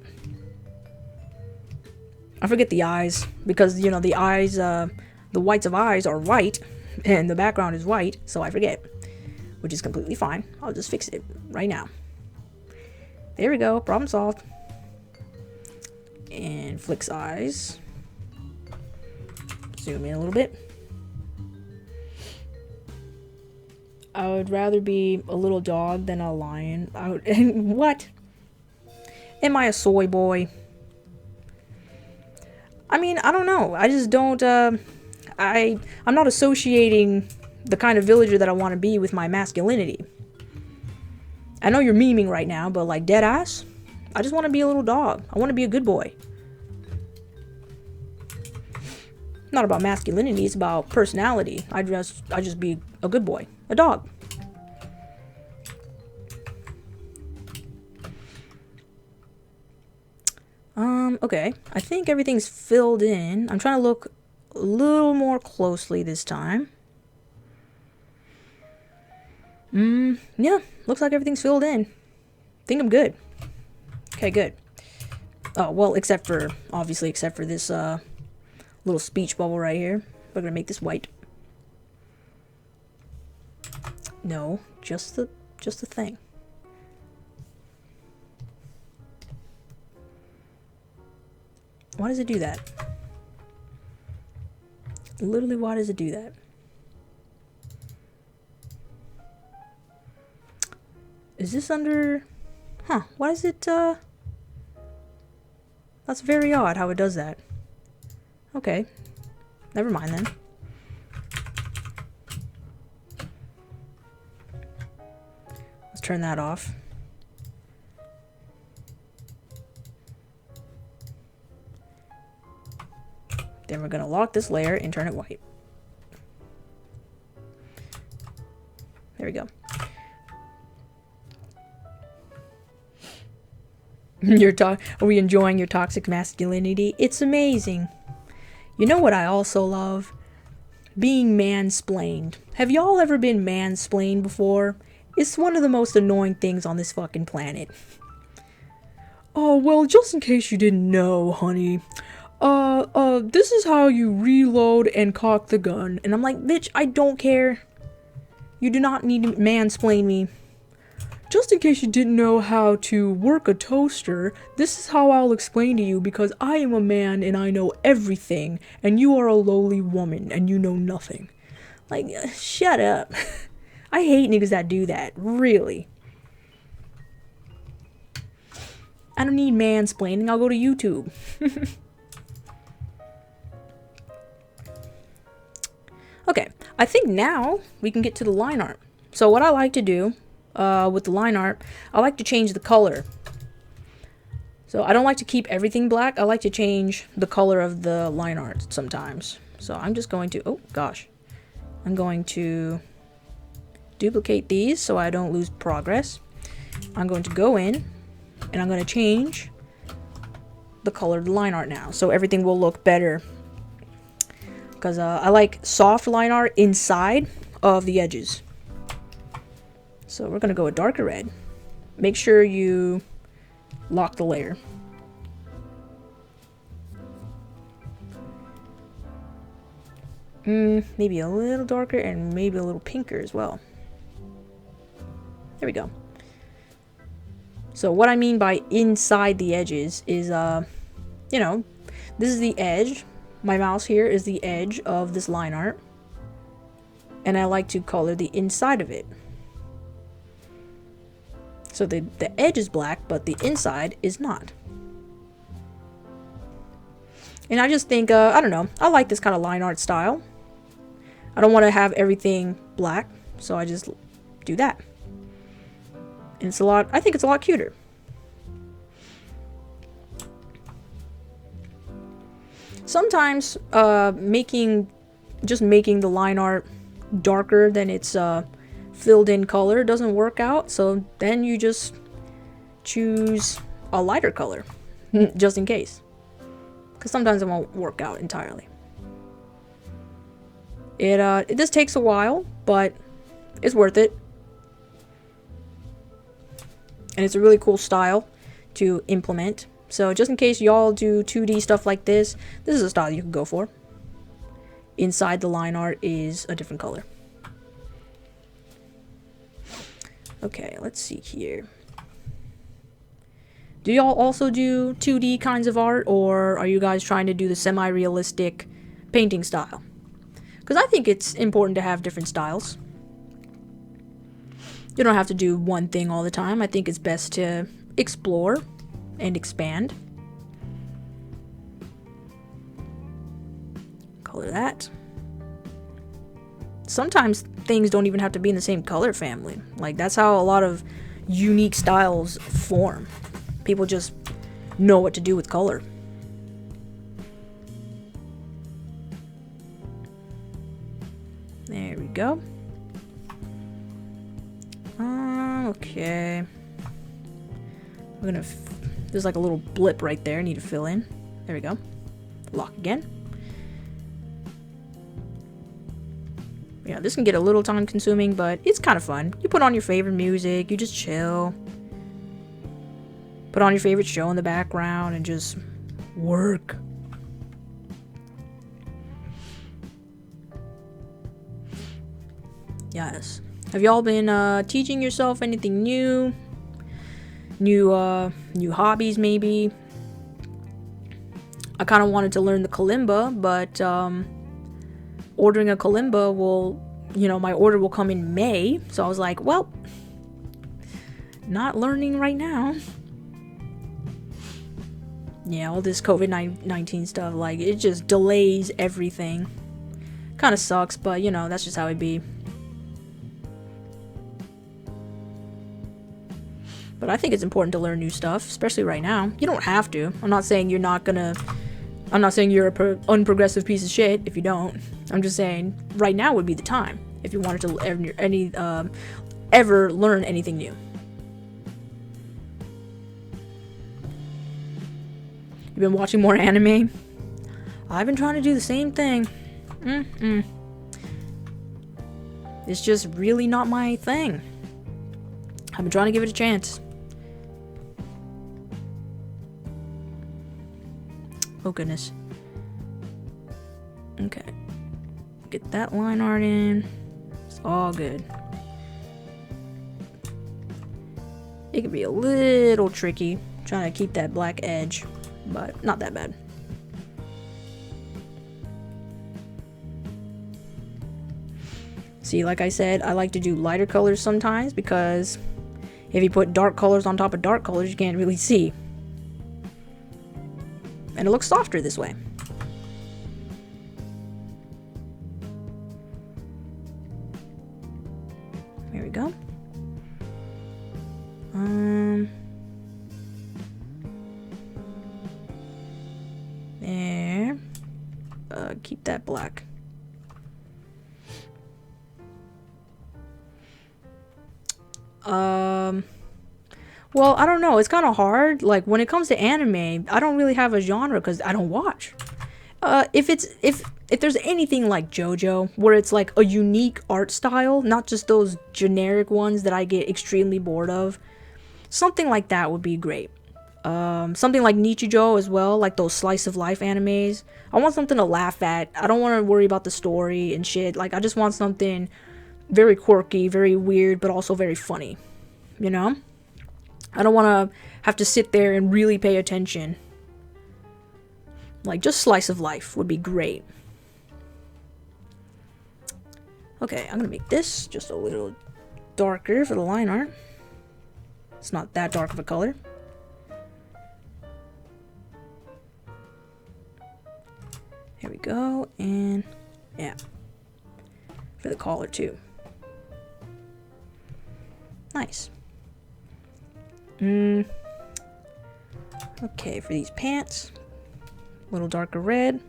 I forget the eyes because, you know, the eyes, the whites of eyes are white and the background is white, so I forget, which is completely fine. I'll just fix it right now. There we go, problem solved. And Flick's eyes. Zoom in a little bit. I would rather be a little dog than a lion. What? Am I a soy boy? I mean, I don't know. I just don't, I'm not associating the kind of villager that I want to be with my masculinity. I know you're memeing right now, but like dead ass, I just want to be a little dog. I want to be a good boy. Not about masculinity, it's about personality. I just be a good boy. A dog. Okay. I think everything's filled in. I'm trying to look a little more closely this time. Yeah. Looks like everything's filled in. Think I'm good. Okay, good. Oh, well, except for this, little speech bubble right here. We're gonna make this white. No, just the thing. Why does it do that? Literally, why does it do that? Is this under... Huh, why is it, That's very odd how it does that. Okay. Never mind then. Let's turn that off. Then we're gonna lock this layer and turn it white. There we go. Are we enjoying your toxic masculinity? It's amazing. You know what I also love? Being mansplained. Have y'all ever been mansplained before? It's one of the most annoying things on this fucking planet. Oh, well, just in case you didn't know, honey. This is how you reload and cock the gun. And I'm like, bitch, I don't care. You do not need to mansplain me. Just in case you didn't know how to work a toaster, this is how I'll explain to you because I am a man and I know everything, and you are a lowly woman and you know nothing. Like, shut up. I hate niggas that do that, really. I don't need mansplaining, I'll go to YouTube. Okay, I think now we can get to the line art. So what I like to do with the line art, I like to change the color. So I don't like to keep everything black. I like to change the color of the line art sometimes. So I'm just going to, oh gosh. I'm going to duplicate these so I don't lose progress. I'm going to go in and I'm going to change the color of the line art now. So everything will look better. Because I like soft line art inside of the edges. So we're going to go a darker red. Make sure you lock the layer. Maybe a little darker and maybe a little pinker as well. There we go. So what I mean by inside the edges is, you know, this is the edge. My mouse here is the edge of this line art. And I like to color the inside of it. So the edge is black, but the inside is not. And I just think, I don't know, I like this kind of line art style. I don't want to have everything black, so I just do that. And it's a lot, I think it's a lot cuter. Sometimes just making the line art darker than its filled in color doesn't work out, so then you just choose a lighter color just in case, because sometimes it won't work out entirely. It just takes a while, but it's worth it, and it's a really cool style to implement So just in case y'all do 2D stuff like this is a style you can go for. Inside the line art is a different color. Okay, let's see here. Do y'all also do 2D kinds of art, or are you guys trying to do the semi-realistic painting style? Because I think it's important to have different styles. You don't have to do one thing all the time. I think it's best to explore and expand. Color that. Sometimes things don't even have to be in the same color family. Like, that's how a lot of unique styles form. People just know what to do with color. There we go. Okay. We're gonna... There's like a little blip right there. I need to fill in. There we go. Lock again. Yeah, this can get a little time consuming, but it's kind of fun. You put on your favorite music, you just chill. Put on your favorite show in the background and just work. Yes. Have y'all been teaching yourself anything new? New hobbies maybe? I kind of wanted to learn the kalimba, but ordering a kalimba will, my order will come in May. So I was like, well, not learning right now. Yeah, all this COVID-19 stuff, like, it just delays everything. Kind of sucks, but, that's just how it be. But I think it's important to learn new stuff, especially right now. You don't have to. I'm not saying you're not gonna... I'm not saying you're a unprogressive piece of shit if you don't. I'm just saying right now would be the time if you wanted to ever learn anything new. You've been watching more anime? I've been trying to do the same thing. It's just really not my thing. I've been trying to give it a chance. Oh goodness. Okay. Get that line art in. It's all good. It can be a little tricky trying to keep that black edge, but not that bad. See, like I said, I like to do lighter colors sometimes because if you put dark colors on top of dark colors, you can't really see. And it looks softer this way. There we go. There. Keep that black. Well, I don't know. It's kind of hard. Like, when it comes to anime, I don't really have a genre because I don't watch. If there's anything like JoJo, where it's like a unique art style, not just those generic ones that I get extremely bored of, something like that would be great. Something like Nichijou as well, like those slice of life animes. I want something to laugh at. I don't want to worry about the story and shit. Like, I just want something very quirky, very weird, but also very funny. You know? I don't want to have to sit there and really pay attention. Like, just slice of life would be great. Okay, I'm gonna make this just a little darker for the line art. It's not that dark of a color. Here we go, and yeah, for the collar too. Nice. Okay, for these pants, a little darker red.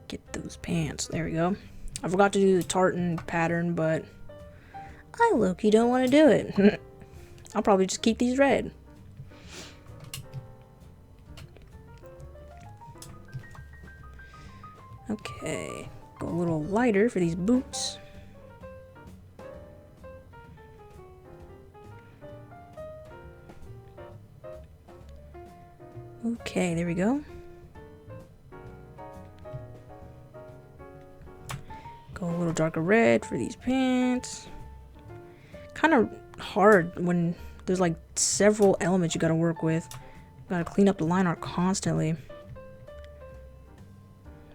Get those pants. There we go. I forgot to do the tartan pattern, but I low-key don't want to do it. I'll probably just keep these red. Okay, go a little lighter for these boots. Okay, there we go. Go a little darker red for these pants. Kind of hard when there's like several elements you gotta work with. Gotta clean up the line art constantly.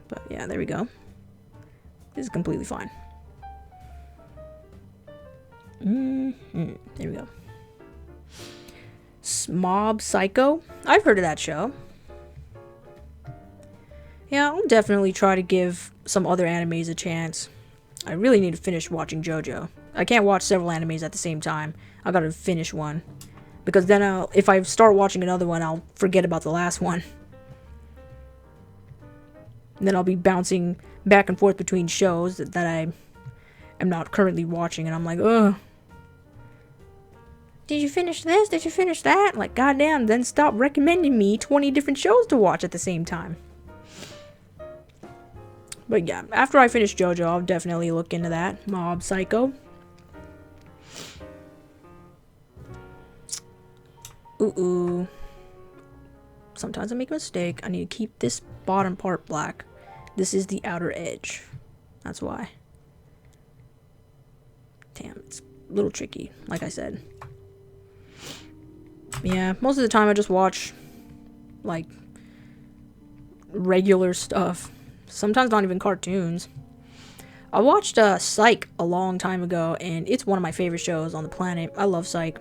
But yeah, there we go. This is completely fine. There we go. Mob Psycho. I've heard of that show. Yeah, I'll definitely try to give some other animes a chance. I really need to finish watching JoJo. I can't watch several animes at the same time. I gotta finish one. Because then if I start watching another one, I'll forget about the last one. And then I'll be bouncing back and forth between shows that I am not currently watching. And I'm like, ugh. Did you finish this? Did you finish that? Like, goddamn, then stop recommending me 20 different shows to watch at the same time. But yeah, after I finish JoJo, I'll definitely look into that. Mob Psycho. Ooh. Sometimes I make a mistake. I need to keep this bottom part black. This is the outer edge. That's why. Damn, it's a little tricky, like I said. Yeah, most of the time I just watch, like, regular stuff. Sometimes not even cartoons. I watched Psych a long time ago, and it's one of my favorite shows on the planet. I love Psych.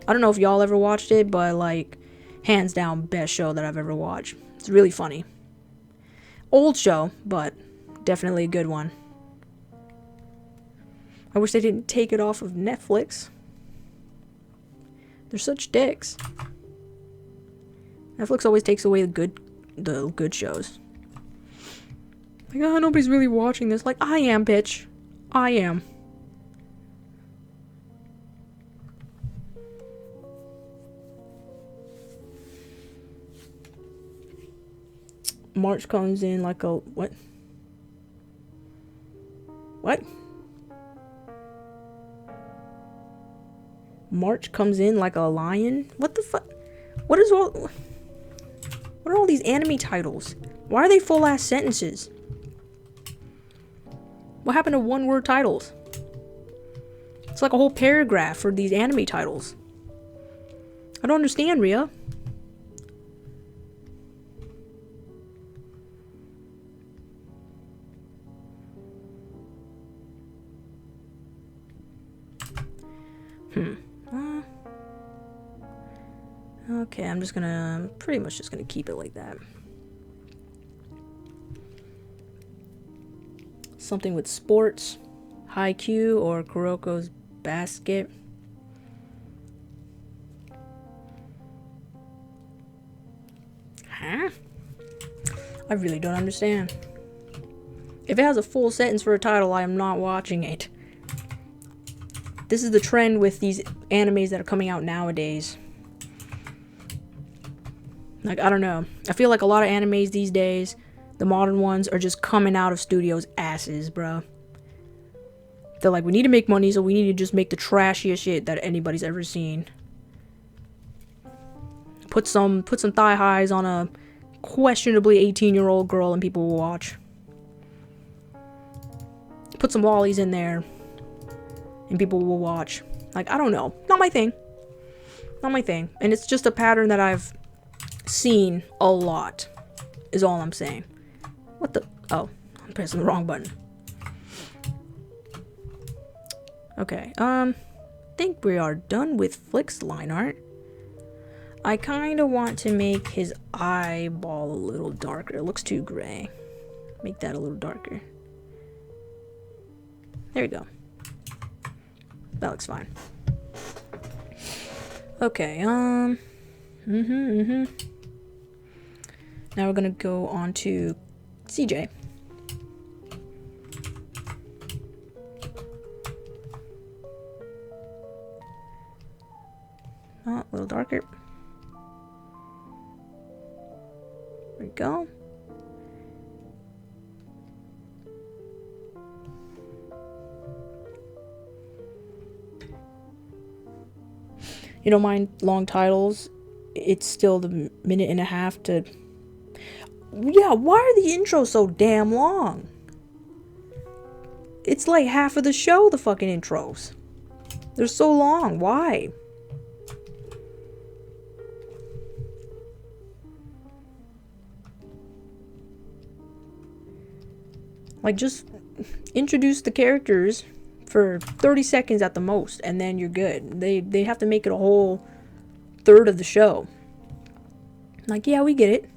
I don't know if y'all ever watched it, but, like, hands down, best show that I've ever watched. It's really funny. Old show, but definitely a good one. I wish they didn't take it off of Netflix. They're such dicks. Netflix always takes away the good shows. Like, oh, nobody's really watching this. Like, I am, bitch. I am. March comes in like a... What? What? March comes in like a lion? What the fuck? What is all... What are all these anime titles? Why are they full-ass sentences? What happened to one-word titles? It's like a whole paragraph for these anime titles. I don't understand, Rhea. Okay, I'm just gonna... Pretty much just gonna keep it like that. Something with sports. Haikyuu or Kuroko's Basket. Huh? I really don't understand. If it has a full sentence for a title, I am not watching it. This is the trend with these animes that are coming out nowadays. Like, I don't know. I feel like a lot of animes these days, the modern ones, are just coming out of studios' asses, bro. They're like, we need to make money, so we need to just make the trashiest shit that anybody's ever seen. Put some thigh highs on a questionably 18-year-old girl and people will watch. Put some lollies in there and people will watch. Like, I don't know. Not my thing. Not my thing. And it's just a pattern that I've seen a lot, is all I'm saying. What the... Oh, I'm pressing the wrong button. Okay, think we are done with Flick's line art. I kind of want to make his eyeball a little darker. It looks too gray. Make that a little darker. There we go. That looks fine. Okay, Now we're gonna go on to CJ. Oh, a little darker. There we go. you don't mind long titles, it's still the minute and a half to... Yeah, why are the intros so damn long? It's like half of the show, the fucking intros. They're so long. Why? Like, just introduce the characters for 30 seconds at the most, and then you're good. They have to make it a whole third of the show. Like, yeah, we get it.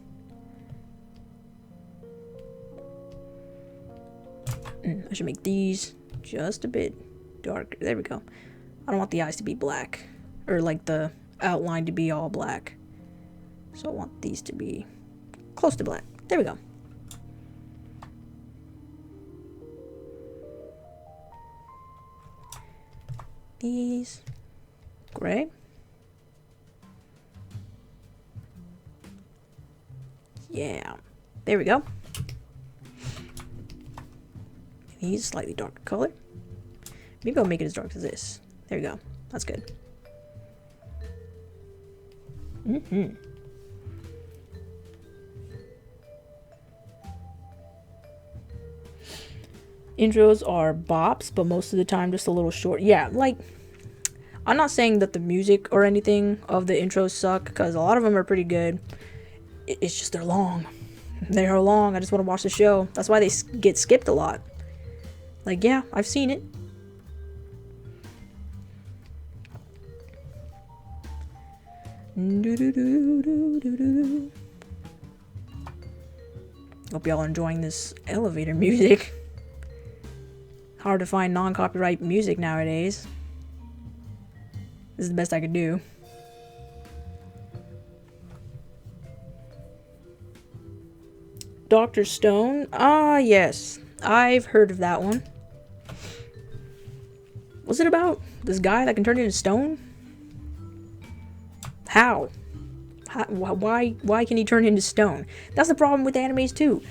I should make these just a bit darker. There we go. I don't want the eyes to be black, or like the outline to be all black. So I want these to be close to black. There we go. These gray. Yeah, there we go. These slightly darker color. Maybe I'll make it as dark as this. There we go. That's good. Intros are bops, but most of the time just a little short. Yeah, like, I'm not saying that the music or anything of the intros suck, because a lot of them are pretty good. It's just they're long. They are long. I just want to watch the show. That's why they get skipped a lot. Like, yeah, I've seen it. Hope y'all are enjoying this elevator music. Hard to find non-copyright music nowadays. This is the best I could do. Dr. Stone? Ah, yes. I've heard of that one. What's it about? This guy that can turn into stone? How? Why can he turn into stone? That's the problem with animes too.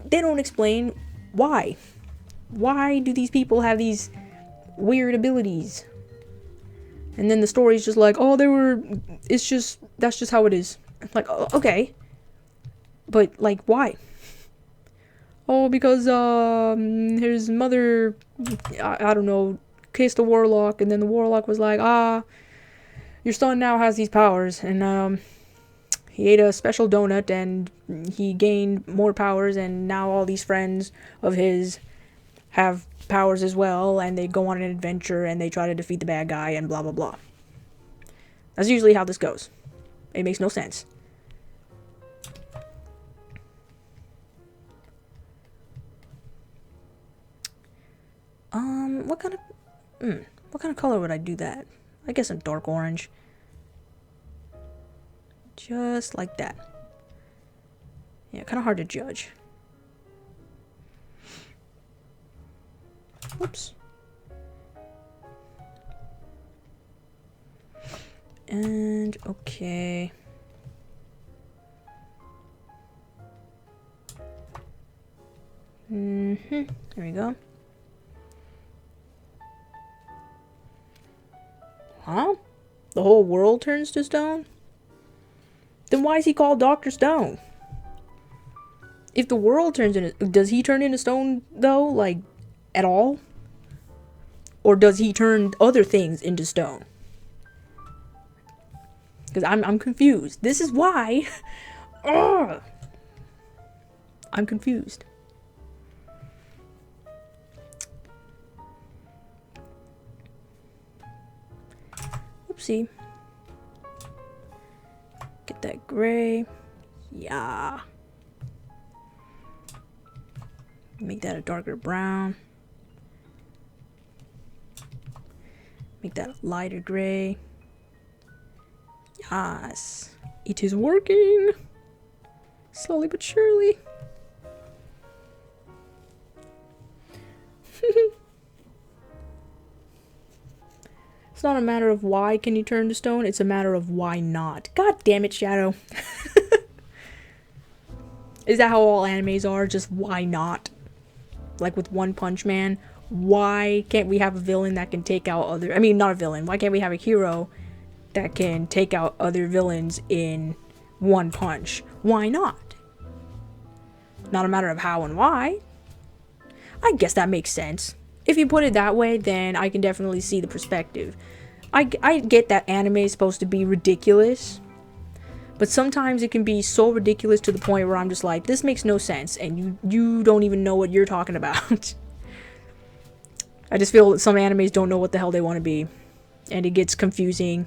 They don't explain why. Why do these people have these weird abilities? And then the story's just like, oh, that's just how it is. Like, okay. But, like, why? Oh, because, his mother, I don't know, kissed a warlock, and then the warlock was like, your son now has these powers, and, he ate a special donut, and he gained more powers, and now all these friends of his have powers as well, and they go on an adventure, and they try to defeat the bad guy, and blah, blah, blah. That's usually how this goes. It makes no sense. What kind of color would I do that? I guess a dark orange. Just like that. Yeah, kind of hard to judge. Whoops. And, okay. There we go. Huh? The whole world turns to stone? Then why is he called Dr. Stone? If the world turns into... Does he turn into stone, though? Like, at all? Or does he turn other things into stone? Because I'm confused. This is why... Ugh. I'm confused. Oopsie. Get that gray. Yeah. Make that a darker brown. Make that a lighter gray. Yes. It is working. Slowly but surely. It's not a matter of why can you turn to stone, it's a matter of why not. God damn it, Shadow. Is that how all animes are? Just why not? Like with One Punch Man, why can't we have a villain that can take out other... I mean, not a villain. Why can't we have a hero that can take out other villains in one punch. Why not? Not a matter of how and why. I guess that makes sense. If you put it that way, then I can definitely see the perspective. I get that anime is supposed to be ridiculous, but sometimes it can be so ridiculous to the point where I'm just like, this makes no sense, and you don't even know what you're talking about. I just feel that some animes don't know what the hell they want to be, and it gets confusing,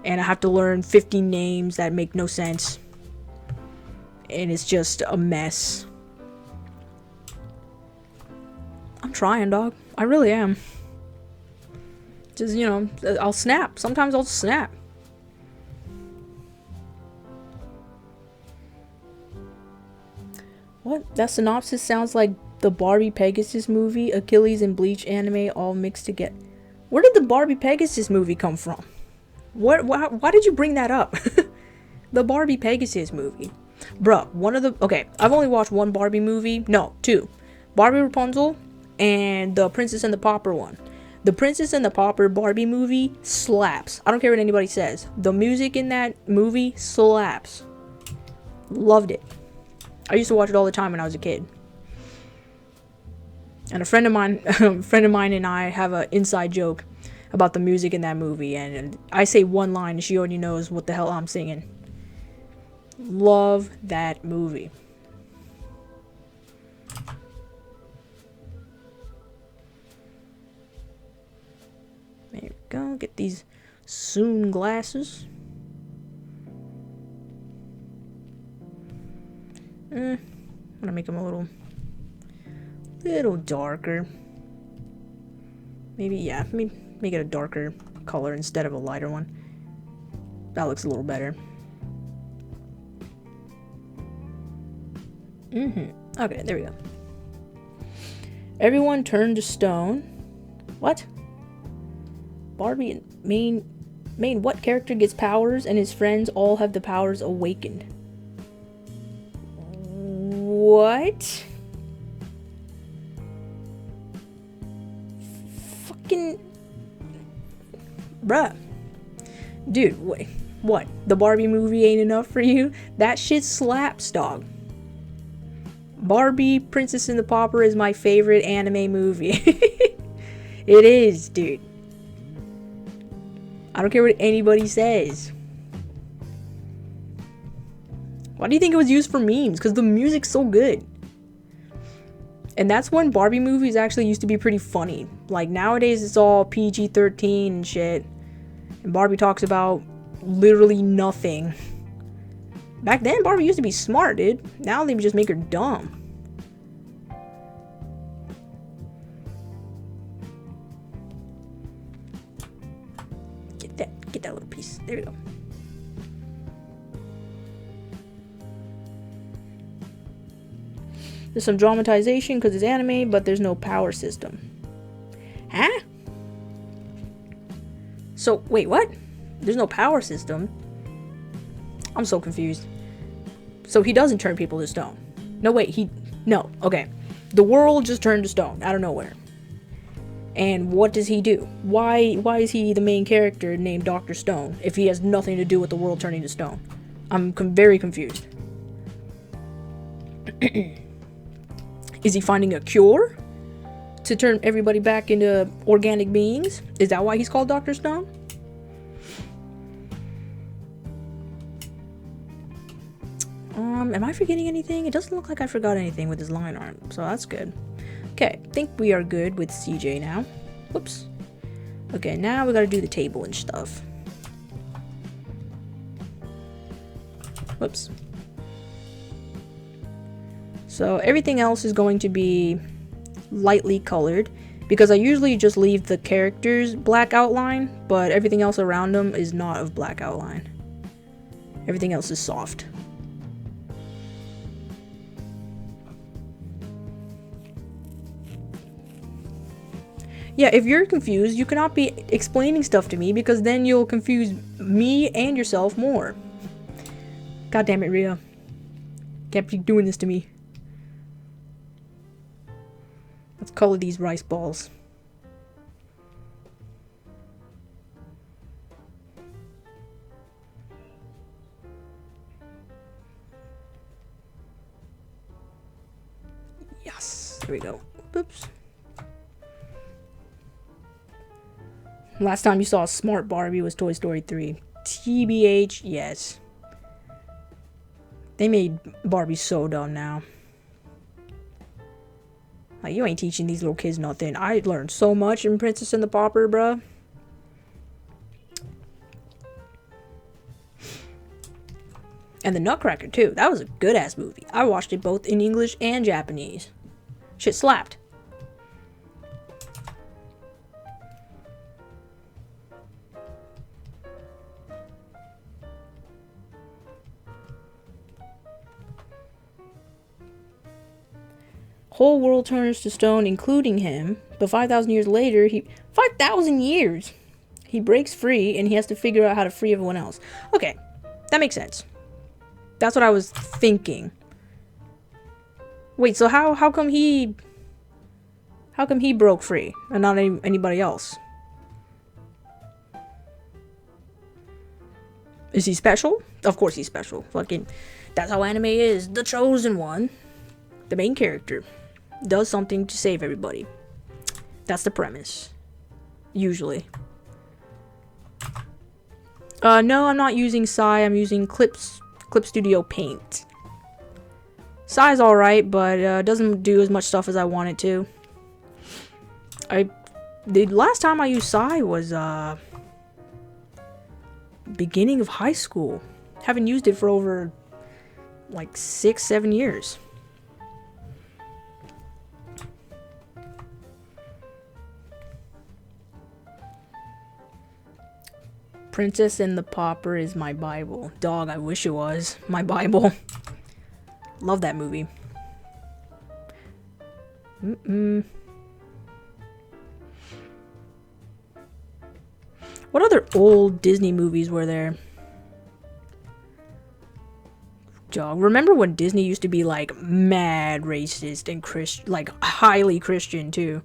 and I have to learn 50 names that make no sense, and it's just a mess. I'm trying, dog. I really am. Just, you know, I'll snap. Sometimes I'll snap. What? That synopsis sounds like the Barbie Pegasus movie, Achilles and Bleach anime all mixed together. Where did the Barbie Pegasus movie come from? Why did you bring that up? The Barbie Pegasus movie. Bruh, okay, I've only watched one Barbie movie. No, two. Barbie Rapunzel and the Princess and the Pauper one. The Princess and the Pauper Barbie movie slaps. I don't care what anybody says. The music in that movie slaps. Loved it. I used to watch it all the time when I was a kid. And a friend of mine and I have an inside joke about the music in that movie. And I say one line and she already knows what the hell I'm singing. Love that movie. There we go. Get these soon glasses. I'm gonna make them a little darker. Maybe, yeah, make it a darker color instead of a lighter one. That looks a little better. Okay, there we go. Everyone turned to stone. What? Barbie main what character gets powers and his friends all have the powers awakened? What? Fucking bruh. Dude, wait. What? The Barbie movie ain't enough for you? That shit slaps, dog. Barbie Princess and the Pauper is my favorite anime movie. It is, dude. I don't care what anybody says. Why do you think it was used for memes? Because the music's so good. And that's when Barbie movies actually used to be pretty funny. Like nowadays it's all PG-13 and shit. And Barbie talks about literally nothing. Back then Barbie used to be smart, dude. Now they just make her dumb. Get that little piece. There we go. There's some dramatization because it's anime, but there's no power system. Huh? So, wait, what? There's no power system? I'm so confused. So he doesn't turn people to stone. No, wait, no, okay. The world just turned to stone out of nowhere. And what does he do? Why is he the main character named Dr. Stone if he has nothing to do with the world turning to stone? I'm very confused. Is he finding a cure to turn everybody back into organic beings? Is that why he's called Dr. Stone? Am I forgetting anything? It doesn't look like I forgot anything with his line art, so that's good. Okay, I think we are good with CJ now. Whoops. Okay, now we gotta do the table and stuff. Whoops. So everything else is going to be lightly colored because I usually just leave the characters black outline, but everything else around them is not of black outline. Everything else is soft. Yeah, if you're confused, you cannot be explaining stuff to me because then you'll confuse me and yourself more. God damn it, Rhea. Can't be doing this to me. Let's color these rice balls. Last time you saw a smart Barbie was Toy Story 3. TBH, yes. They made Barbie so dumb now. Like, you ain't teaching these little kids nothing. I learned so much in Princess and the Pauper, bruh. And the Nutcracker, too. That was a good-ass movie. I watched it both in English and Japanese. Shit slapped. Whole world turns to stone, including him. But 5,000 years later, 5,000 years! He breaks free, and he has to figure out how to free everyone else. Okay, that makes sense. That's what I was thinking. Wait, so how come he broke free and not anybody else? Is he special? Of course he's special. Fucking, that's how anime is. The chosen one, the main character, does something to save everybody. That's the premise. Usually. No, I'm not using Sai. I'm using Clip Studio Paint. Sai's alright, but doesn't do as much stuff as I want it to. The last time I used Sai was beginning of high school. Haven't used it for over like 6-7 years. Princess and the Pauper is my Bible. Dog, I wish it was my Bible. Love that movie. What other old Disney movies were there? Dog, remember when Disney used to be like mad racist and like highly Christian too?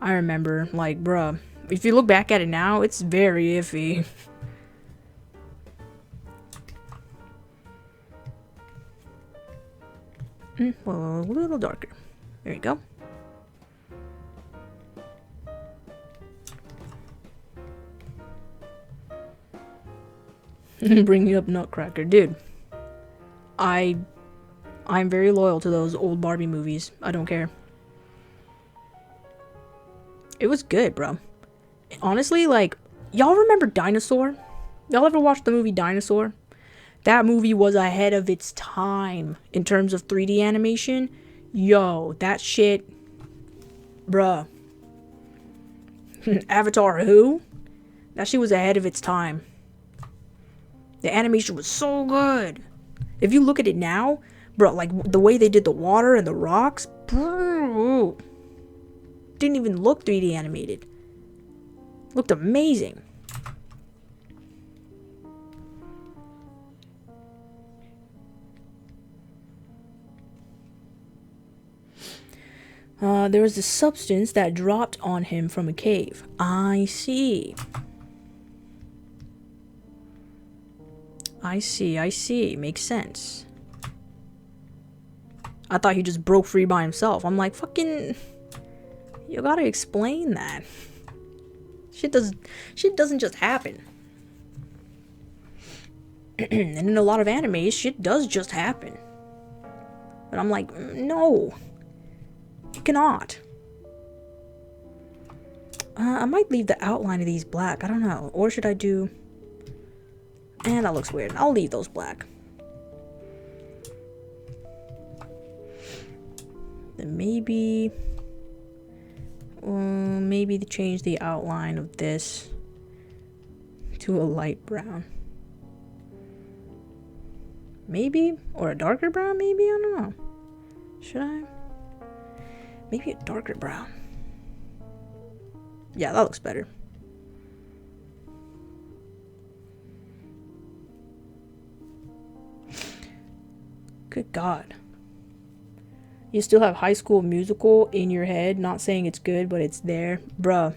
I remember, like, bruh, if you look back at it now, it's very iffy. Well, a little darker. There you go. Bringing up Nutcracker. Dude, I'm very loyal to those old Barbie movies. I don't care. It was good, bro. Honestly, like, y'all remember Dinosaur? Y'all ever watched the movie Dinosaur? That movie was ahead of its time in terms of 3D animation. Yo, that shit, bruh. Avatar who? That shit was ahead of its time. The animation was so good. If you look at it now, bro, like the way they did the water and the rocks, bro, didn't even look 3D animated. Looked amazing. There was this substance that dropped on him from a cave. I see. I see. Makes sense. I thought he just broke free by himself. I'm like, fucking... You gotta explain that. Shit doesn't just happen. And in a lot of animes, shit does just happen. But I'm like, no. You cannot. I might leave the outline of these black. I don't know. Or should I do... that looks weird. I'll leave those black. Then maybe change the outline of this to a light brown. Maybe? Or a darker brown, maybe? I don't know. Should I? Maybe a darker brown. Yeah, that looks better. Good God. You still have High School Musical in your head. Not saying it's good, but it's there. Bruh.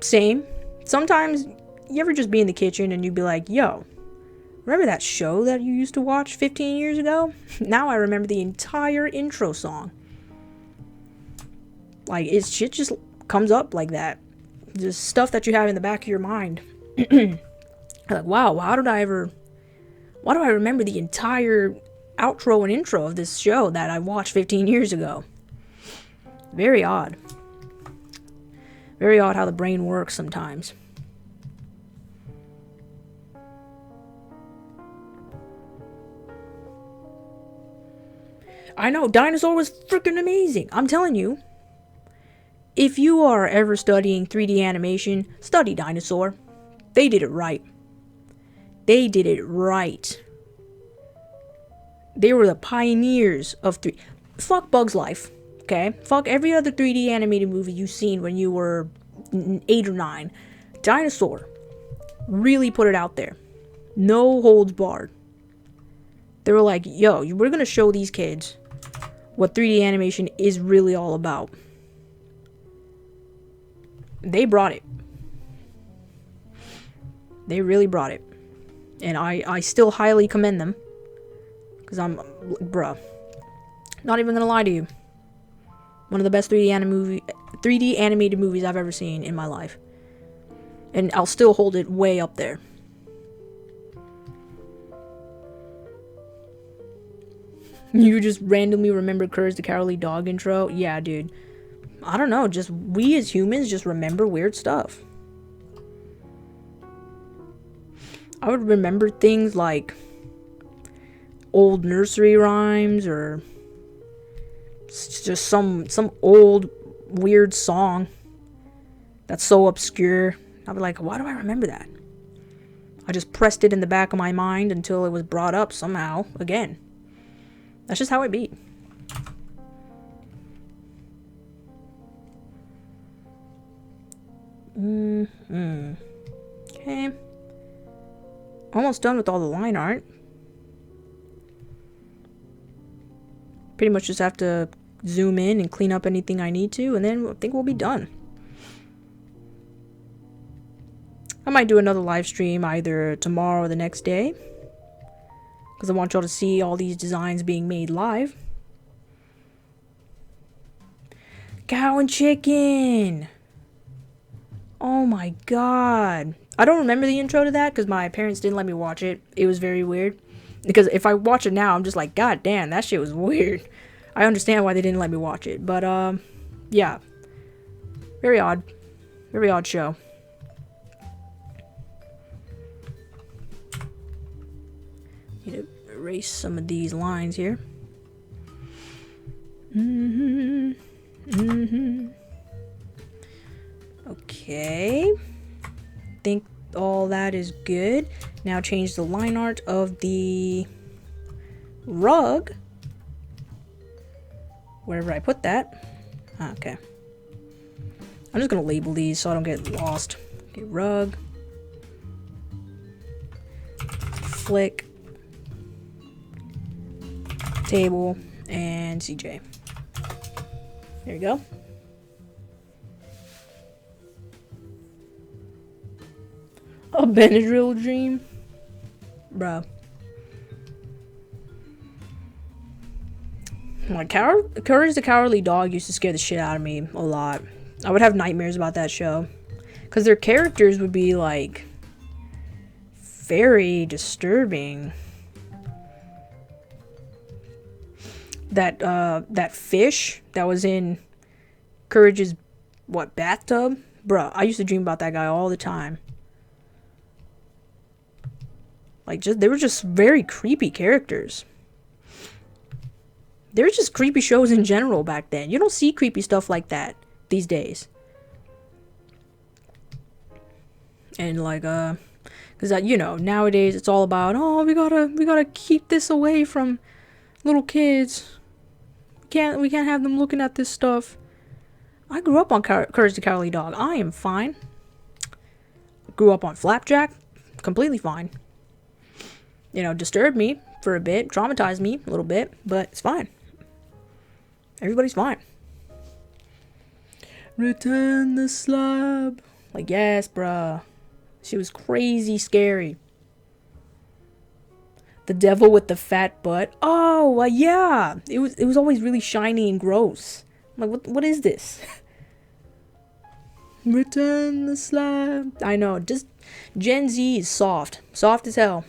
Same. Sometimes you ever just be in the kitchen and you'd be like, yo, remember that show that you used to watch 15 years ago? Now I remember the entire intro song. Like, shit just comes up like that. Just stuff that you have in the back of your mind. Like, wow, why do I remember the entire outro and intro of this show that I watched 15 years ago? Very odd. Very odd how the brain works sometimes. I know, Dinosaur was freaking amazing. I'm telling you. If you are ever studying 3D animation, study Dinosaur. They did it right. They did it right. They were the pioneers of 3D. Fuck Bug's Life, okay? Fuck every other 3D animated movie you've seen when you were 8 or 9. Dinosaur really put it out there. No holds barred. They were like, yo, we're gonna show these kids what 3D animation is really all about. They brought it. They really brought it. And I still highly commend them. Because bruh. Not even gonna lie to you. One of the best 3D animated movies I've ever seen in my life. And I'll still hold it way up there. You just randomly remember Courage the Cowardly Dog intro? Yeah, dude. I don't know, just we as humans just remember weird stuff. I would remember things like old nursery rhymes or just some old weird song that's so obscure. I'd be like, why do I remember that? I just pressed it in the back of my mind until it was brought up somehow again. That's just how it be. Okay. Almost done with all the line art. Pretty much just have to zoom in and clean up anything I need to, and then I think we'll be done. I might do another live stream either tomorrow or the next day, because I want y'all to see all these designs being made live. Cow and chicken! Oh my god. I don't remember the intro to that because my parents didn't let me watch it. It was very weird. Because if I watch it now, I'm just like, god damn, that shit was weird. I understand why they didn't let me watch it. But, yeah. Very odd. Very odd show. Need to erase some of these lines here. Okay. Think all that is good. Now change the line art of the rug. Wherever I put that. Okay. I'm just gonna label these so I don't get lost. Okay, rug. Flick. Table. And CJ. There you go. A Benadryl dream? Bruh. Like, Courage the Cowardly Dog used to scare the shit out of me a lot. I would have nightmares about that show. Because their characters would be, like, very disturbing. That fish that was in Courage's, bathtub? Bruh, I used to dream about that guy all the time. Like, they were just very creepy characters. They were just creepy shows in general back then. You don't see creepy stuff like that these days. And like, because nowadays it's all about, oh, we gotta keep this away from little kids. We can't have them looking at this stuff. I grew up on Courage the Cowardly Dog. I am fine. Grew up on Flapjack. Completely fine. Disturbed me for a bit, traumatized me a little bit, but it's fine. Everybody's fine. Return the slab. Like, yes, bruh. She was crazy scary. The devil with the fat butt. Oh, yeah. It was always really shiny and gross. Like, what is this? Return the slime. I know, just Gen Z is soft. Soft as hell.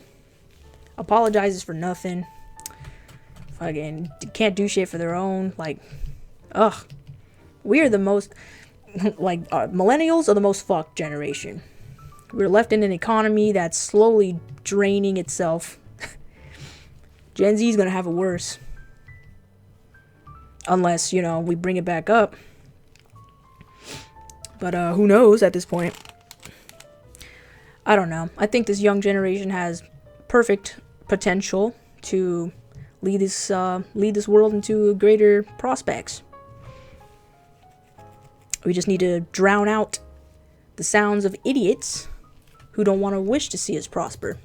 Apologizes for nothing. Fucking can't do shit for their own. Like, ugh. We are the most, like, millennials are the most fucked generation. We're left in an economy that's slowly draining itself. Gen Z is gonna have it worse. Unless, you know, we bring it back up. But who knows at this point. I don't know. I think this young generation has perfect potential to lead this world into greater prospects. We just need to drown out the sounds of idiots who don't want to wish to see us prosper.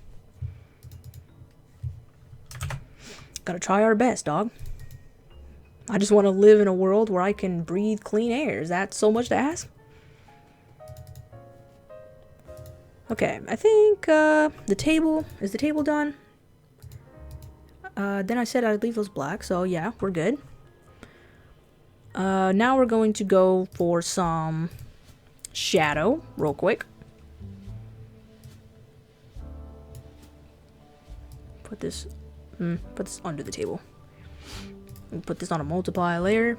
Gotta try our best, dog. I just want to live in a world where I can breathe clean air. Is that so much to ask? Okay, I think is the table done? Then I said I'd leave those black, so yeah, we're good. Now we're going to go for some shadow real quick. Put this under the table. Put this on a multiply layer.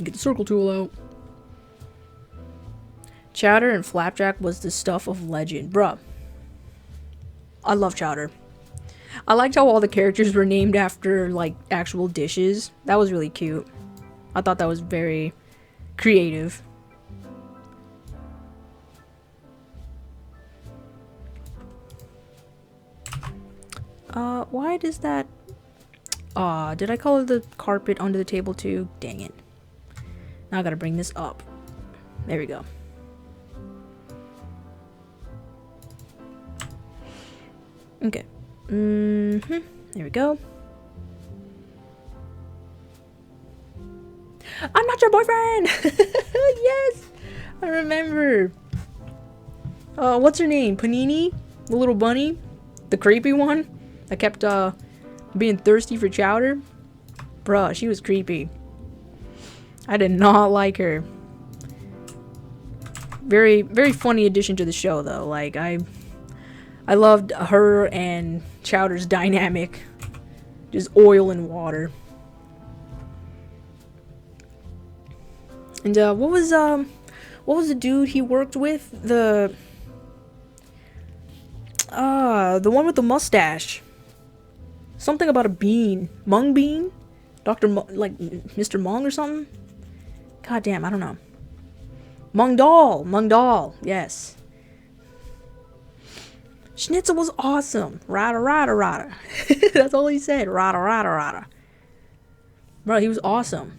Get the circle tool out. Chowder and flapjack was the stuff of legend. Bruh. I love chowder. I liked how all the characters were named after, like, actual dishes. That was really cute. I thought that was very creative. Why does that... did I color the carpet under the table too? Dang it. Now I gotta bring this up. There we go. Okay. There we go. I'm not your boyfriend! Yes! I remember. What's her name? Panini? The little bunny? The creepy one? I kept, being thirsty for chowder? Bruh, she was creepy. I did not like her. Very, very funny addition to the show, though. Like, I loved her and Chowder's dynamic. Just oil and water. And what was the dude he worked with? The one with the mustache. Something about a bean. Mung bean? Like Mr. Mung or something? God damn, I don't know. Mung Dahl, yes. Schnitzel was awesome. Rada, rada, rada. That's all he said. Rada, rada, rada. Bro, he was awesome.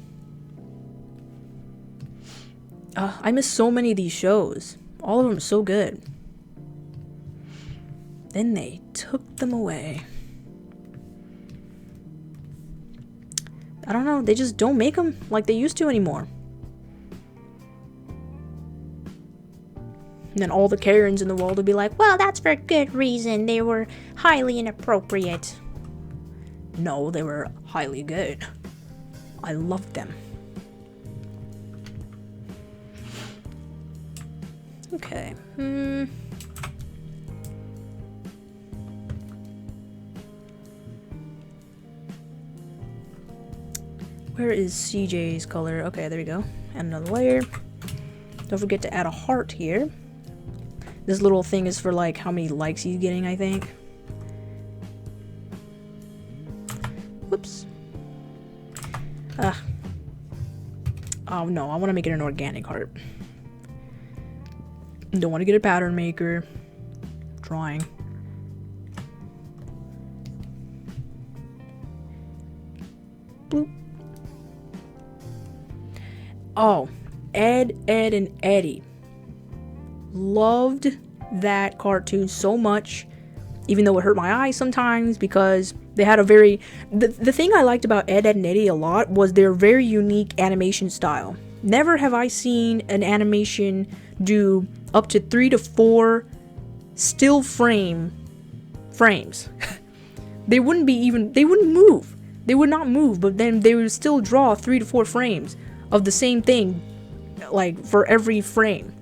I miss so many of these shows. All of them are so good. Then they took them away. I don't know. They just don't make them like they used to anymore. And then all the Karens in the world would be like, well, that's for good reason. They were highly inappropriate. No, they were highly good. I loved them. Okay. Where is CJ's color? Okay, there we go. Add another layer. Don't forget to add a heart here. This little thing is for like how many likes he's getting, I think. Whoops. Oh no, I want to make it an organic heart. Don't want to get a pattern maker. Drawing. Bloop. Oh, Ed, and Eddie. Loved that cartoon so much, even though it hurt my eyes sometimes because they had a very... The thing I liked about Ed, and Eddie a lot was their very unique animation style. Never have I seen an animation do up to 3 to 4 still frames. They wouldn't move. They would not move, but then they would still draw 3 to 4 frames of the same thing, like, for every frame.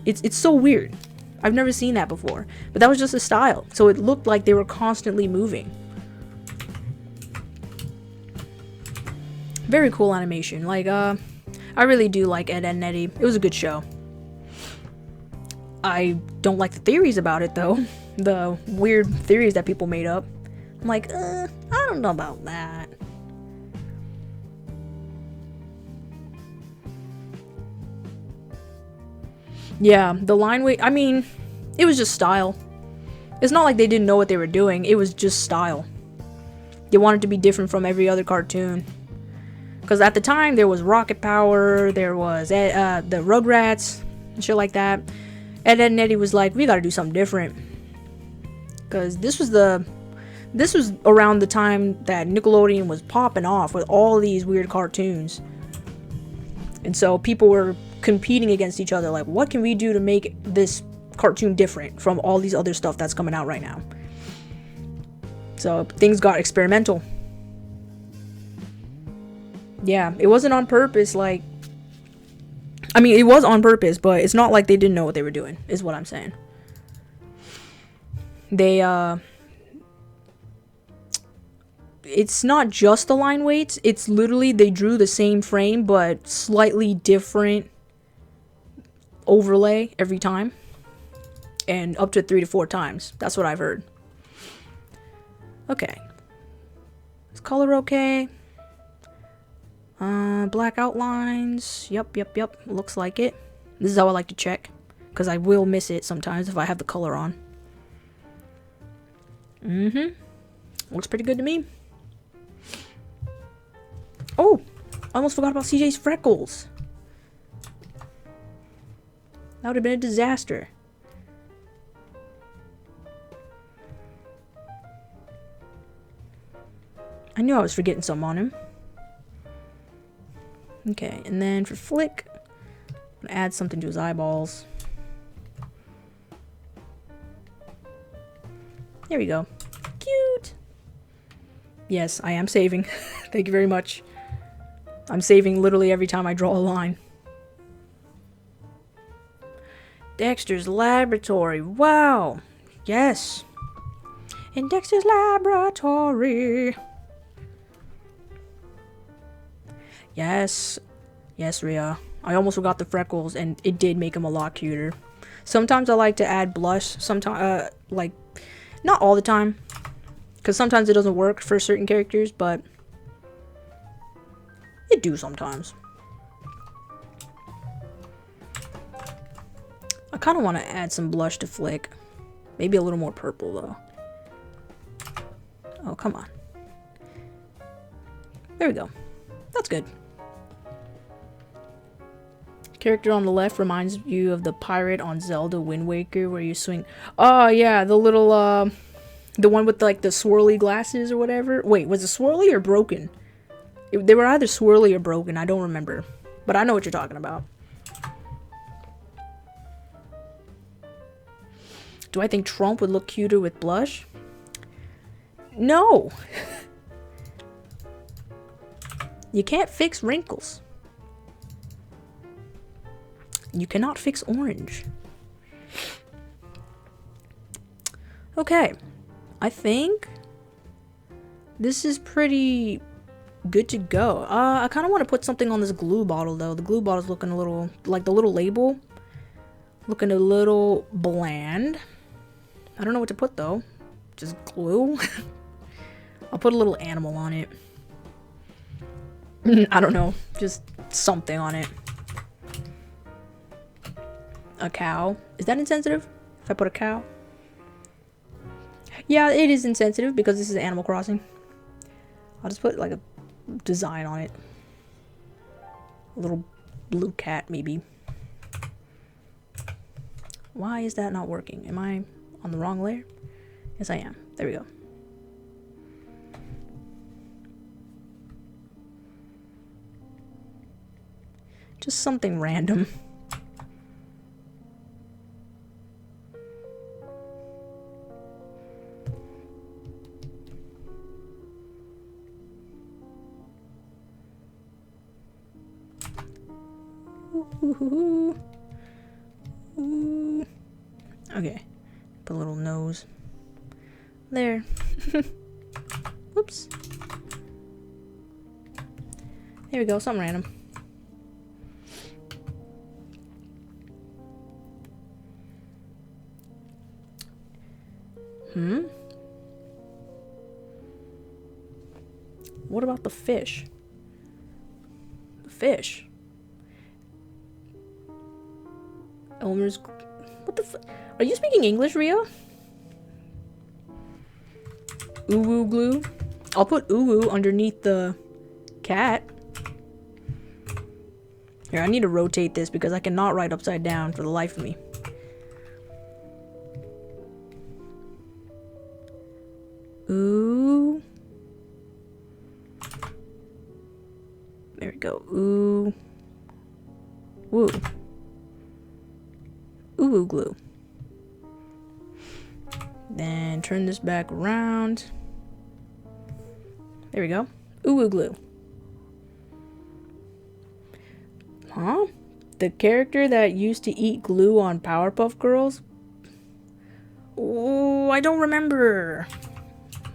It's so weird. I've never seen that before. But that was just a style. So it looked like they were constantly moving. Very cool animation. Like, I really do like Ed, Edd n Eddy. It was a good show. I don't like the theories about it, though. The weird theories that people made up. I'm like, I don't know about that. Yeah, the line weight, I mean, it was just style. It's not like they didn't know what they were doing. It was just style. They wanted to be different from every other cartoon. Because at the time, there was Rocket Power, there was the Rugrats, and shit like that. And then Eddie was like, we gotta do something different. Because this was around the time that Nickelodeon was popping off with all these weird cartoons. And so people were competing against each other, like, what can we do to make this cartoon different from all these other stuff that's coming out right now? So things got experimental. Yeah, it wasn't on purpose, like, I mean, it was on purpose, but it's not like they didn't know what they were doing, is what I'm saying. It's not just the line weights, it's literally they drew the same frame, but slightly different overlay every time. And up to 3 to 4 times. That's what I've heard. Okay. Is color okay? Black outlines. Yep. Looks like it. This is how I like to check. Because I will miss it sometimes if I have the color on. Looks pretty good to me. Oh! I almost forgot about CJ's freckles. That would have been a disaster. I knew I was forgetting something on him. Okay, and then for Flick, I'm gonna add something to his eyeballs. There we go. Cute! Yes, I am saving. Thank you very much. I'm saving literally every time I draw a line. Dexter's Laboratory. Wow! Yes! In Dexter's Laboratory. Yes. Yes, Rhea. I almost forgot the freckles, and it did make him a lot cuter. Sometimes I like to add blush. Sometimes, like, not all the time. Because sometimes it doesn't work for certain characters, but it do sometimes. I kind of want to add some blush to Flick. Maybe a little more purple, though. Oh, come on. There we go. That's good. Character on the left reminds you of the pirate on Zelda Wind Waker where you swing. Oh, yeah, the little, the one with, like, the swirly glasses or whatever. Wait, was it swirly or broken? They were either swirly or broken. I don't remember. But I know what you're talking about. Do I think Trump would look cuter with blush? No! You can't fix wrinkles. You cannot fix orange. Okay. I think this is pretty good to go. I kind of want to put something on this glue bottle, though. The glue bottle's looking a little, like the little label, looking a little bland. I don't know what to put, though. Just glue. I'll put a little animal on it. I don't know. Just something on it. A cow. Is that insensitive? If I put a cow? Yeah, it is insensitive because this is Animal Crossing. I'll just put like a design on it. A little blue cat, maybe. Why is that not working? Am I on the wrong layer? Yes, I am. There we go. Just something random. Ooh. Okay, put a little nose there. Whoops. There we go, something random. What about the fish? The fish. Elmer's... What the f... Are you speaking English, Ria? Uwu glue. I'll put uwu underneath the cat. Here, I need to rotate this because I cannot write upside down for the life of me. Ooh. There we go. Ooh. Woo. Ooh glue. Then turn this back around. There we go. Ooh glue. Huh? The character that used to eat glue on Powerpuff Girls? Oh, I don't remember.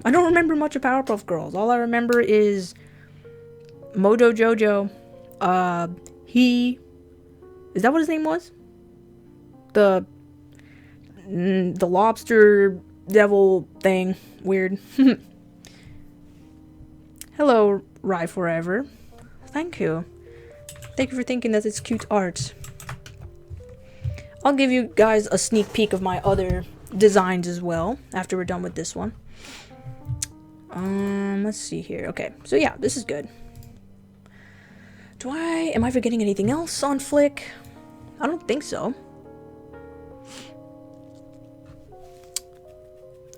I don't remember much of Powerpuff Girls. All I remember is Mojo Jojo. He... Is that what his name was? The lobster devil thing. Weird. Hello, Rye Forever. Thank you. Thank you for thinking that it's cute art. I'll give you guys a sneak peek of my other designs as well after we're done with this one. Let's see here. Okay, so yeah, this is good. Am I forgetting anything else on Flick? I don't think so.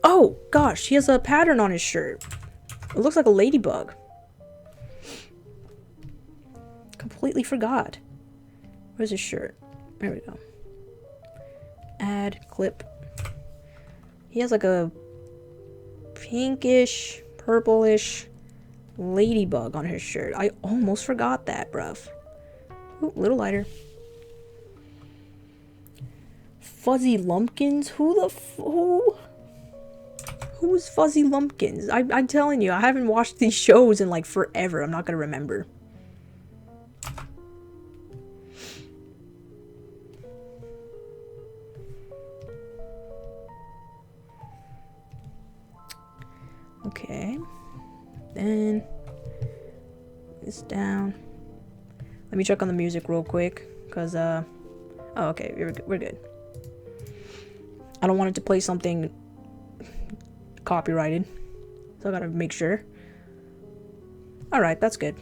Oh, gosh, he has a pattern on his shirt. It looks like a ladybug. Completely forgot. Where's his shirt? There we go. Add clip. He has like a pinkish, purplish ladybug on his shirt. I almost forgot that, bruv. Ooh, little lighter. Fuzzy Lumpkins? Who's Fuzzy Lumpkins? I'm telling you, I haven't watched these shows in like forever. I'm not gonna remember. Okay. Then this down. Let me check on the music real quick, cause oh, okay, we're good. I don't want it to play something copyrighted, so I gotta make sure. Alright, that's good.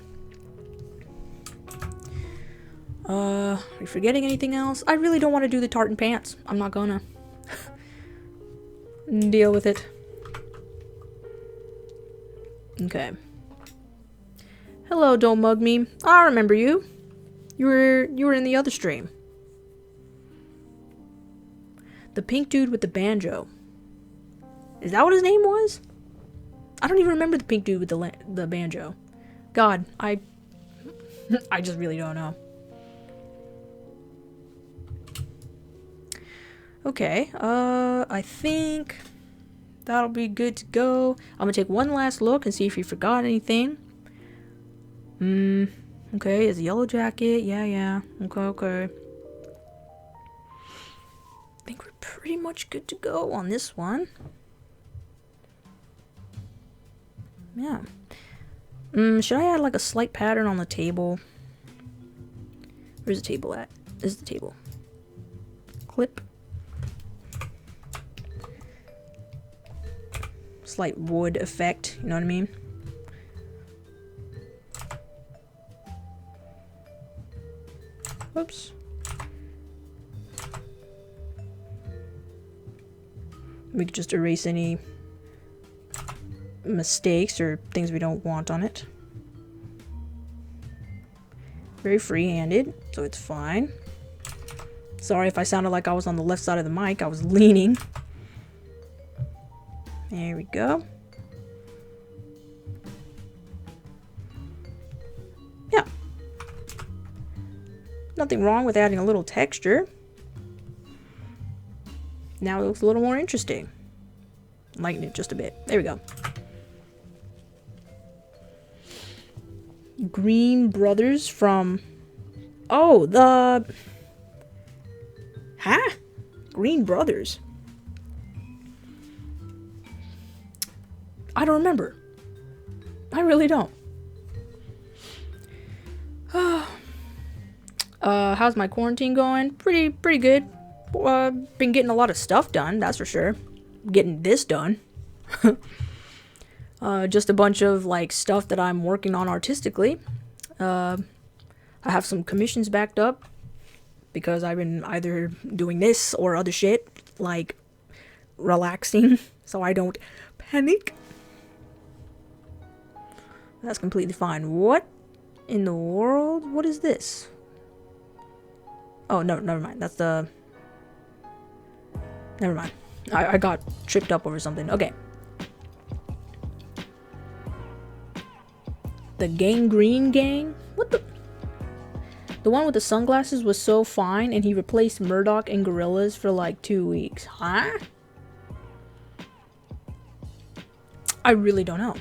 Are you forgetting anything else? I really don't want to do the tartan pants. I'm not gonna. Deal with it. Okay. Hello, don't mug me. I remember you. You were in the other stream. The pink dude with the banjo. Is that what his name was? I don't even remember the pink dude with the banjo. God, I just really don't know. Okay, I think that'll be good to go. I'm gonna take one last look and see if you forgot anything. Okay, is a yellow jacket. Yeah. Okay. I think we're pretty much good to go on this one. Yeah. Should I add like a slight pattern on the table? Where's the table at? This is the table. Clip. Slight wood effect, you know what I mean? Whoops. We could just erase any mistakes or things we don't want on it. Very free-handed, so it's fine. Sorry if I sounded like I was on the left side of the mic. I was leaning. There we go. Yeah. Nothing wrong with adding a little texture. Now it looks a little more interesting. Lighten it just a bit. There we go. Green Brothers from... Oh, the... Huh? Green Brothers. I don't remember. I really don't. How's my quarantine going? Pretty good. Been getting a lot of stuff done, that's for sure. Getting this done. Just a bunch of like stuff that I'm working on artistically. I have some commissions backed up because I've been either doing this or other shit, like relaxing so I don't panic. That's completely fine. What in the world? What is this? Oh, no, never mind. That's the... Never mind. I got tripped up over something. Okay. The Gangrene Gang? What the... The one with the sunglasses was so fine and he replaced Murdoch and Gorillas for like 2 weeks. Huh? I really don't know.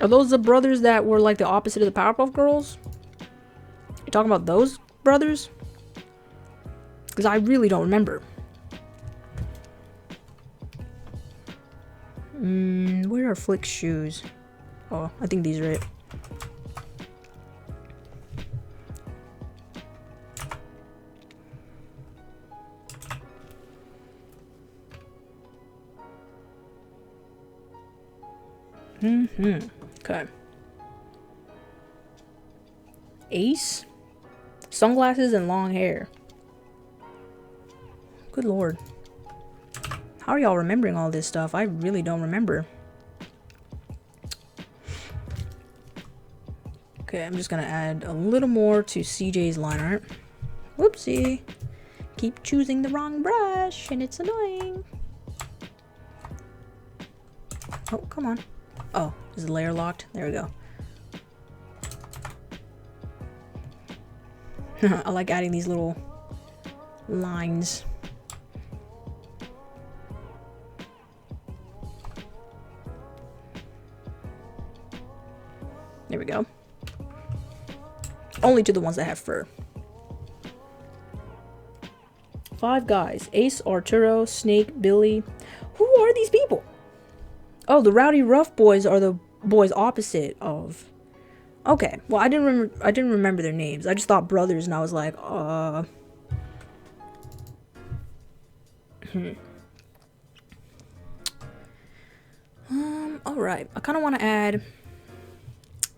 Are those the brothers that were like the opposite of the Powerpuff Girls? You talking about those brothers? Because I really don't remember. Where are Flick's shoes? Oh, I think these are it. Okay. Ace? Sunglasses and long hair. Good lord. How are y'all remembering all this stuff? I really don't remember. Okay, I'm just gonna add a little more to CJ's line art. Whoopsie. Keep choosing the wrong brush and it's annoying. Oh, come on. Oh, is the layer locked? There we go. I like adding these little lines. There we go. Only to the ones that have fur. 5 guys. Ace, Arturo, Snake, Billy. Who are these people? Oh, the Rowdy Rough Boys are the boys opposite of... Okay, well, I didn't remember their names. I just thought brothers, and I was like, alright. I kind of want to add...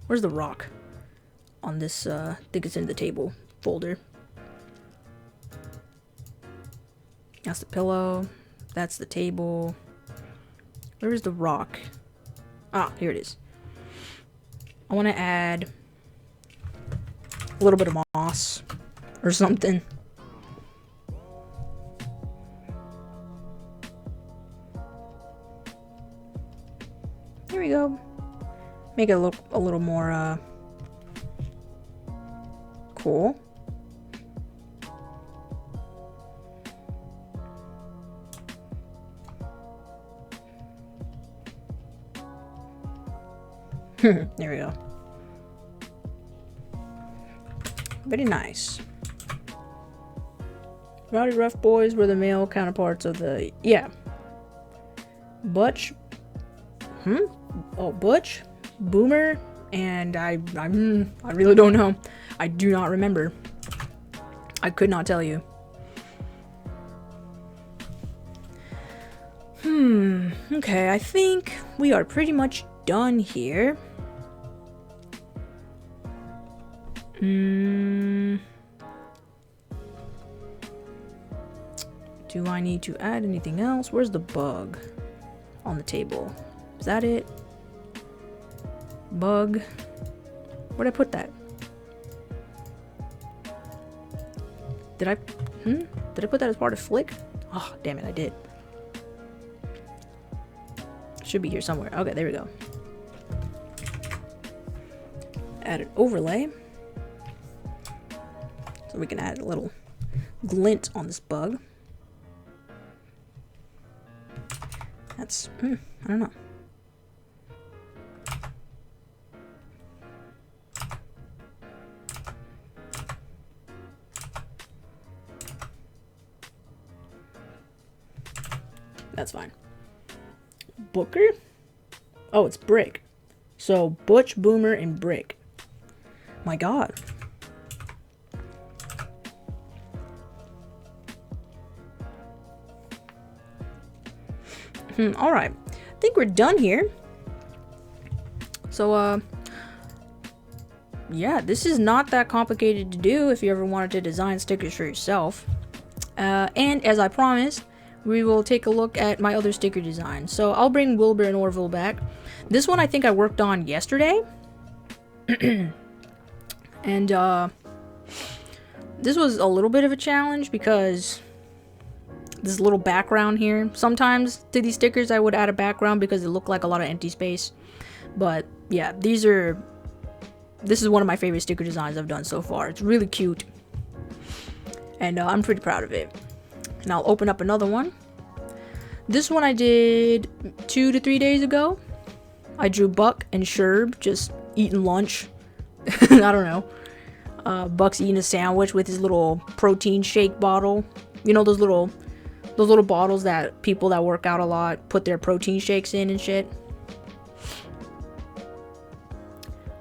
Where's the rock? On this, I think it's in the table folder. That's the pillow. That's the table. Where is the rock? Ah, here it is. I want to add a little bit of moss or something. Here we go. Make it look a little more cool. There we go. Very nice. Rowdy Rough Boys were the male counterparts of the... Yeah. Butch. Oh, Butch, Boomer, and I really don't know. I do not remember. I could not tell you. Okay, I think we are pretty much done here. Do I need to add anything else? Where's the bug on the table? Is that it? Bug. Where'd I put that? Did I put that as part of Flick? Oh, damn it, I did. Should be here somewhere. Okay, there we go. Add an overlay. So we can add a little glint on this bug. That's, I don't know. That's fine. Booker? Oh, it's Brick. So, Butch, Boomer, and Brick. My god. Alright. I think we're done here. So, yeah, this is not that complicated to do if you ever wanted to design stickers for yourself. And as I promised, we will take a look at my other sticker design. So I'll bring Wilbur and Orville back. This one I think I worked on yesterday. And this was a little bit of a challenge because this little background here. Sometimes to these stickers I would add a background because it looked like a lot of empty space. But yeah, this is one of my favorite sticker designs I've done so far. It's really cute. And I'm pretty proud of it. And I'll open up another one. This one I did 2 to 3 days ago. I drew Buck and Sherb just eating lunch. I don't know. Buck's eating a sandwich with his little protein shake bottle. You know those little bottles that people that work out a lot put their protein shakes in and shit.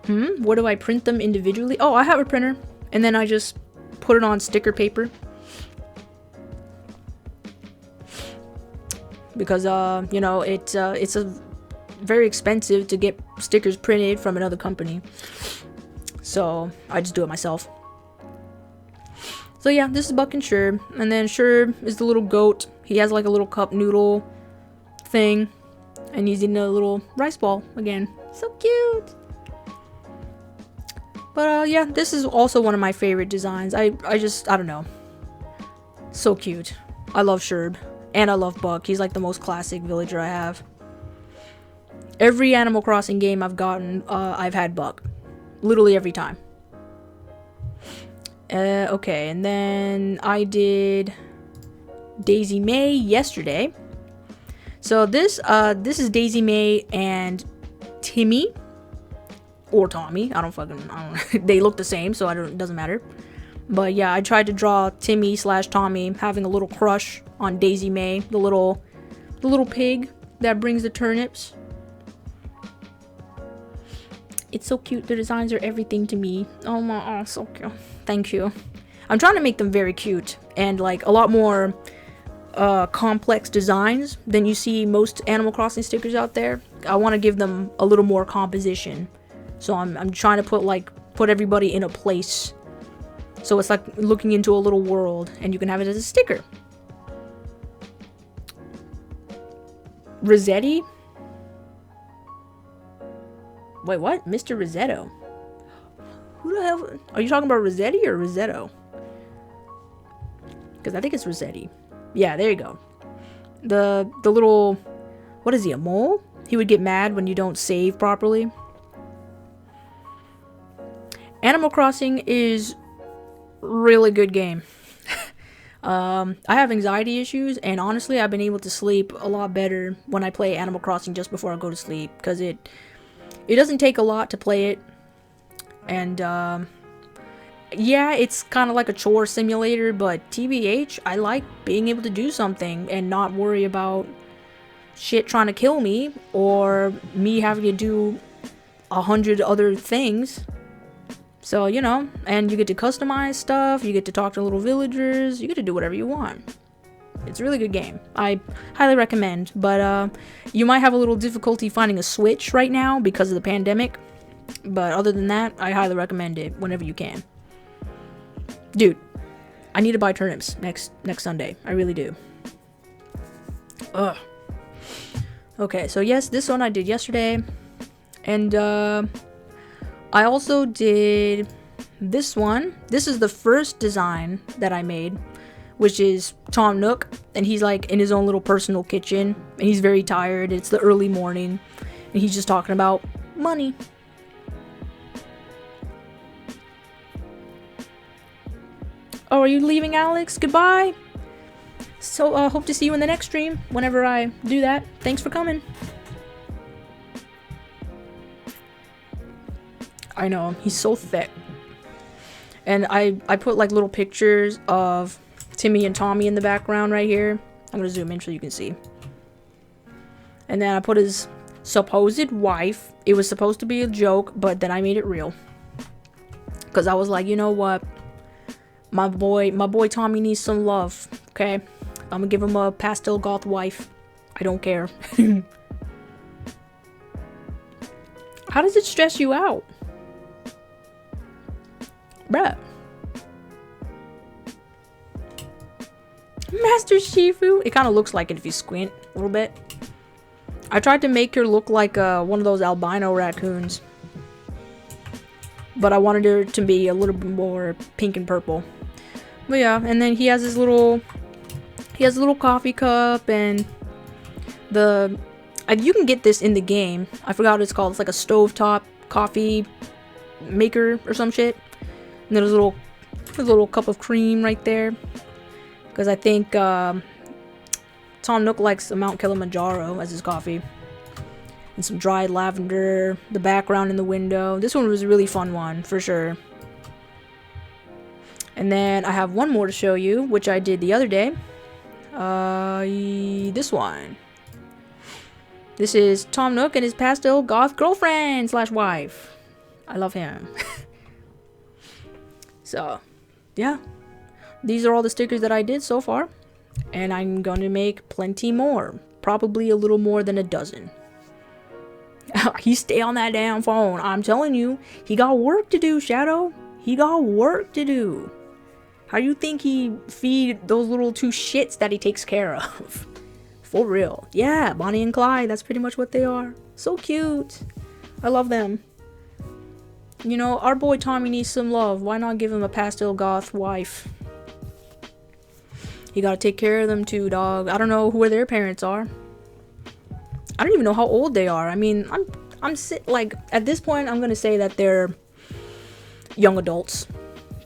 What do I print them individually? Oh, I have a printer. And then I just put it on sticker paper. Because, you know, it's very expensive to get stickers printed from another company. So, I just do it myself. So, yeah, this is Buck and Sherb. And then Sherb is the little goat. He has, like, a little cup noodle thing. And he's eating a little rice ball again. So cute! But, yeah, this is also one of my favorite designs. I don't know. So cute. I love Sherb. And I love Buck. He's like the most classic villager I have. Every Animal Crossing game I've gotten, I've had Buck. Literally every time. Okay, and then I did Daisy Mae yesterday. So this is Daisy Mae and Timmy. Or Tommy. I don't they look the same, so it doesn't matter. But yeah, I tried to draw Timmy / Tommy having a little crush on Daisy Mae, the little pig that brings the turnips. It's so cute. The designs are everything to me. Oh, so cute. Thank you. I'm trying to make them very cute and like a lot more complex designs than you see most Animal Crossing stickers out there. I want to give them a little more composition. So I'm trying to put everybody in a place. So it's like looking into a little world, and you can have it as a sticker. Rossetti? Wait, what? Mr. Rosetto? Who the hell? Are you talking about Rossetti or Rosetto? Because I think it's Rossetti. Yeah, there you go. The little... What is he, a mole? He would get mad when you don't save properly. Animal Crossing is... really good game. I have anxiety issues, and honestly I've been able to sleep a lot better when I play Animal Crossing just before I go to sleep, because it doesn't take a lot to play it. And yeah, it's kind of like a chore simulator, but TBH, I like being able to do something and not worry about shit trying to kill me or me having to do 100 other things. So, you know, and you get to customize stuff, you get to talk to little villagers, you get to do whatever you want. It's a really good game. I highly recommend, but you might have a little difficulty finding a Switch right now because of the pandemic. But other than that, I highly recommend it whenever you can. Dude, I need to buy turnips next Sunday. I really do. Ugh. Okay, so yes, this one I did yesterday. And, I also did this one. This is the first design that I made, which is Tom Nook, and he's like in his own little personal kitchen, and he's very tired. It's the early morning, and he's just talking about money. Oh, are you leaving, Alex? Goodbye. So, hope to see you in the next stream whenever I do that. Thanks for coming. I know, he's so thick. And I put like little pictures of Timmy and Tommy in the background right here. I'm gonna zoom in so you can see. And then I put his supposed wife. It was supposed to be a joke, but then I made it real. Because I was like, you know what? My boy Tommy needs some love, okay? I'm gonna give him a pastel goth wife. I don't care. How does it stress you out? Bruh. Master Shifu. It kind of looks like it if you squint a little bit. I tried to make her look like one of those albino raccoons. But I wanted her to be a little bit more pink and purple. But yeah, and then he has his little... He has a little coffee cup and... you can get this in the game. I forgot what it's called. It's like a stovetop coffee maker or some shit. And there's a little cup of cream right there. Because I think Tom Nook likes a Mount Kilimanjaro as his coffee. And some dried lavender. The background in the window. This one was a really fun one, for sure. And then I have one more to show you, which I did the other day. This one. This is Tom Nook and his pastel goth girlfriend / wife. I love him. So, yeah. These are all the stickers that I did so far. And I'm going to make plenty more. Probably a little more than a dozen. He stay on that damn phone. I'm telling you. He got work to do, Shadow. He got work to do. How do you think he feed those little two shits that he takes care of? For real. Yeah, Bonnie and Clyde. That's pretty much what they are. So cute. I love them. You know, our boy Tommy needs some love. Why not give him a pastel goth wife? You gotta take care of them too, dog. I don't know who their parents are. I don't even know how old they are. I mean, like, at this point, I'm gonna say that they're young adults.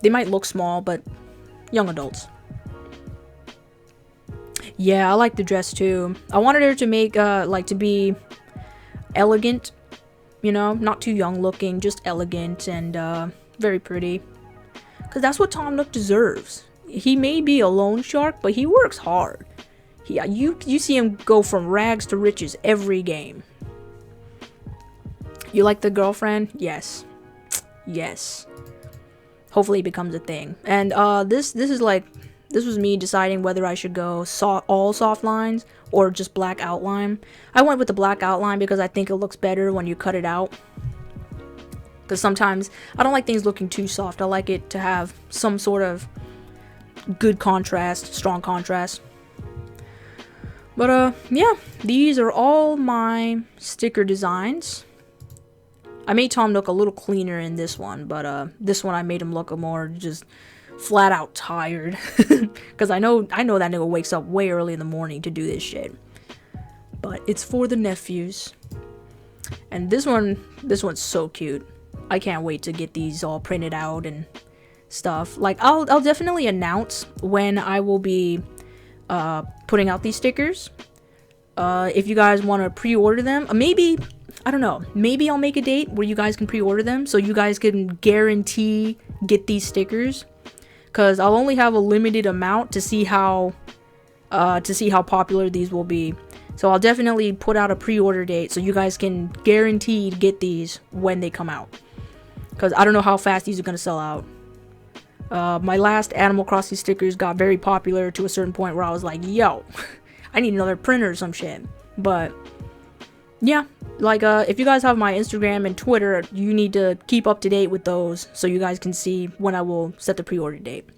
They might look small, but young adults. Yeah, I like the dress too. I wanted her to make, like, to be elegant. You know, not too young looking, just elegant and very pretty. Because that's what Tom Nook deserves. He may be a loan shark, but he works hard. You see him go from rags to riches every game. You like the girlfriend? Yes. Yes. Hopefully it becomes a thing. And this was me deciding whether I should go all soft lines or just black outline. I went with the black outline because I think it looks better when you cut it out. Because sometimes I don't like things looking too soft. I like it to have some sort of good contrast, strong contrast. But yeah, these are all my sticker designs. I made Tom Nook a little cleaner in this one, but this one I made him look more just flat out tired. Because I know that nigga wakes up way early in the morning to do this shit. But it's for the nephews. And this one's so cute. I can't wait to get these all printed out and stuff. Like, I'll definitely announce when I will be putting out these stickers. If you guys want to pre-order them, maybe, I don't know, maybe I'll make a date where you guys can pre-order them so you guys can guarantee get these stickers. Because I'll only have a limited amount to see how popular these will be. So I'll definitely put out a pre-order date so you guys can guarantee to get these when they come out. Because I don't know how fast these are going to sell out. My last Animal Crossing stickers got very popular to a certain point where I was like, yo, I need another printer or some shit. But yeah, like if you guys have my Instagram and Twitter, you need to keep up to date with those so you guys can see when I will set the pre-order date.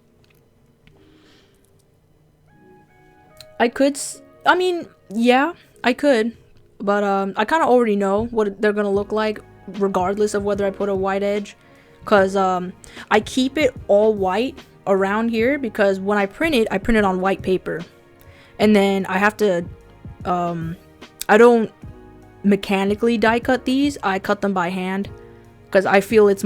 I could, I mean, yeah, I could, but I kind of already know what they're gonna look like regardless of whether I put a white edge. Because I keep it all white around here because when I print it on white paper. And then I have to, I don't mechanically die cut these. I cut them by hand because I feel it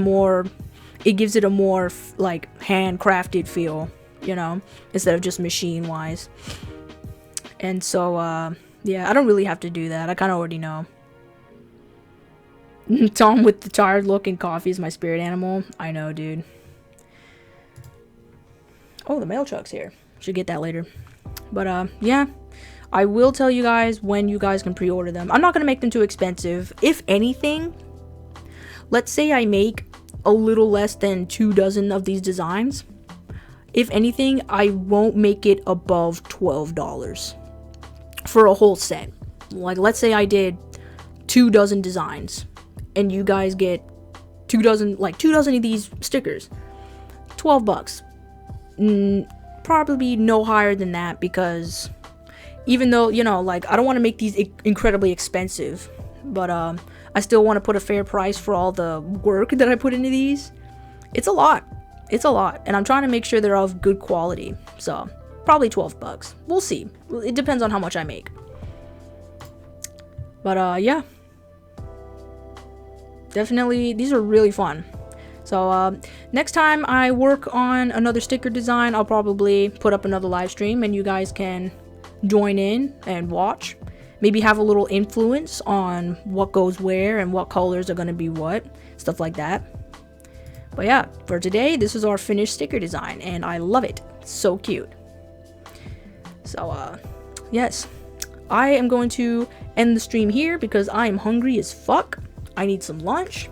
gives it a more like handcrafted feel you know, instead of just machine wise. And so yeah, I don't really have to do that. I kind of already know. Tom with the tired look and coffee is my spirit animal. I know, dude. Oh, the mail truck's here. Should get that later. But yeah, I will tell you guys when you guys can pre-order them. I'm not gonna make them too expensive. If anything, let's say I make a little less than 2 dozen of these designs. If anything, I won't make it above $12 for a whole set. Like, let's say I did 2 dozen designs and you guys get 2 dozen, like 2 dozen of these stickers. $12. Probably no higher than that, because even though, you know, like, I don't want to make these incredibly expensive, but I still want to put a fair price for all the work that I put into these. It's a lot. It's a lot. And I'm trying to make sure they're of good quality. So, probably $12. We'll see. It depends on how much I make. But yeah. Definitely, these are really fun. So, next time I work on another sticker design, I'll probably put up another live stream and you guys can join in and watch. Maybe have a little influence on what goes where and what colors are going to be what. Stuff like that. But yeah, for today, this is our finished sticker design and I love it. It's so cute. So, yes. I am going to end the stream here because I am hungry as fuck. I need some lunch.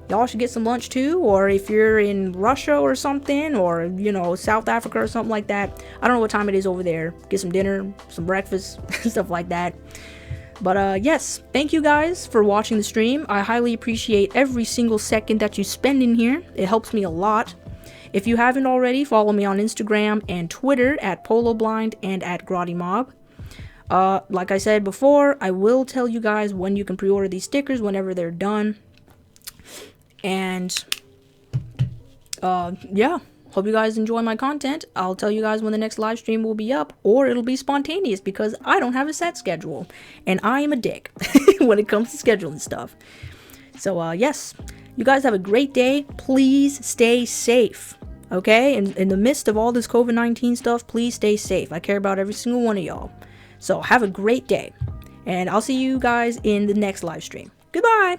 Y'all should get some lunch too, or if you're in Russia or something, or, you know, South Africa or something like that. I don't know what time it is over there. Get some dinner, some breakfast, stuff like that. But yes, thank you guys for watching the stream. I highly appreciate every single second that you spend in here. It helps me a lot. If you haven't already, follow me on Instagram and Twitter at PoloBlind and at GrottyMob. Like I said before, I will tell you guys when you can pre-order these stickers whenever they're done. And yeah, hope you guys enjoy my content. I'll tell you guys when the next live stream will be up, or it'll be spontaneous because I don't have a set schedule and I am a dick when it comes to scheduling stuff. So yes, you guys have a great day. Please stay safe. Okay, in the midst of all this COVID-19 stuff, please stay safe. I care about every single one of y'all. So have a great day, and I'll see you guys in the next live stream. Goodbye.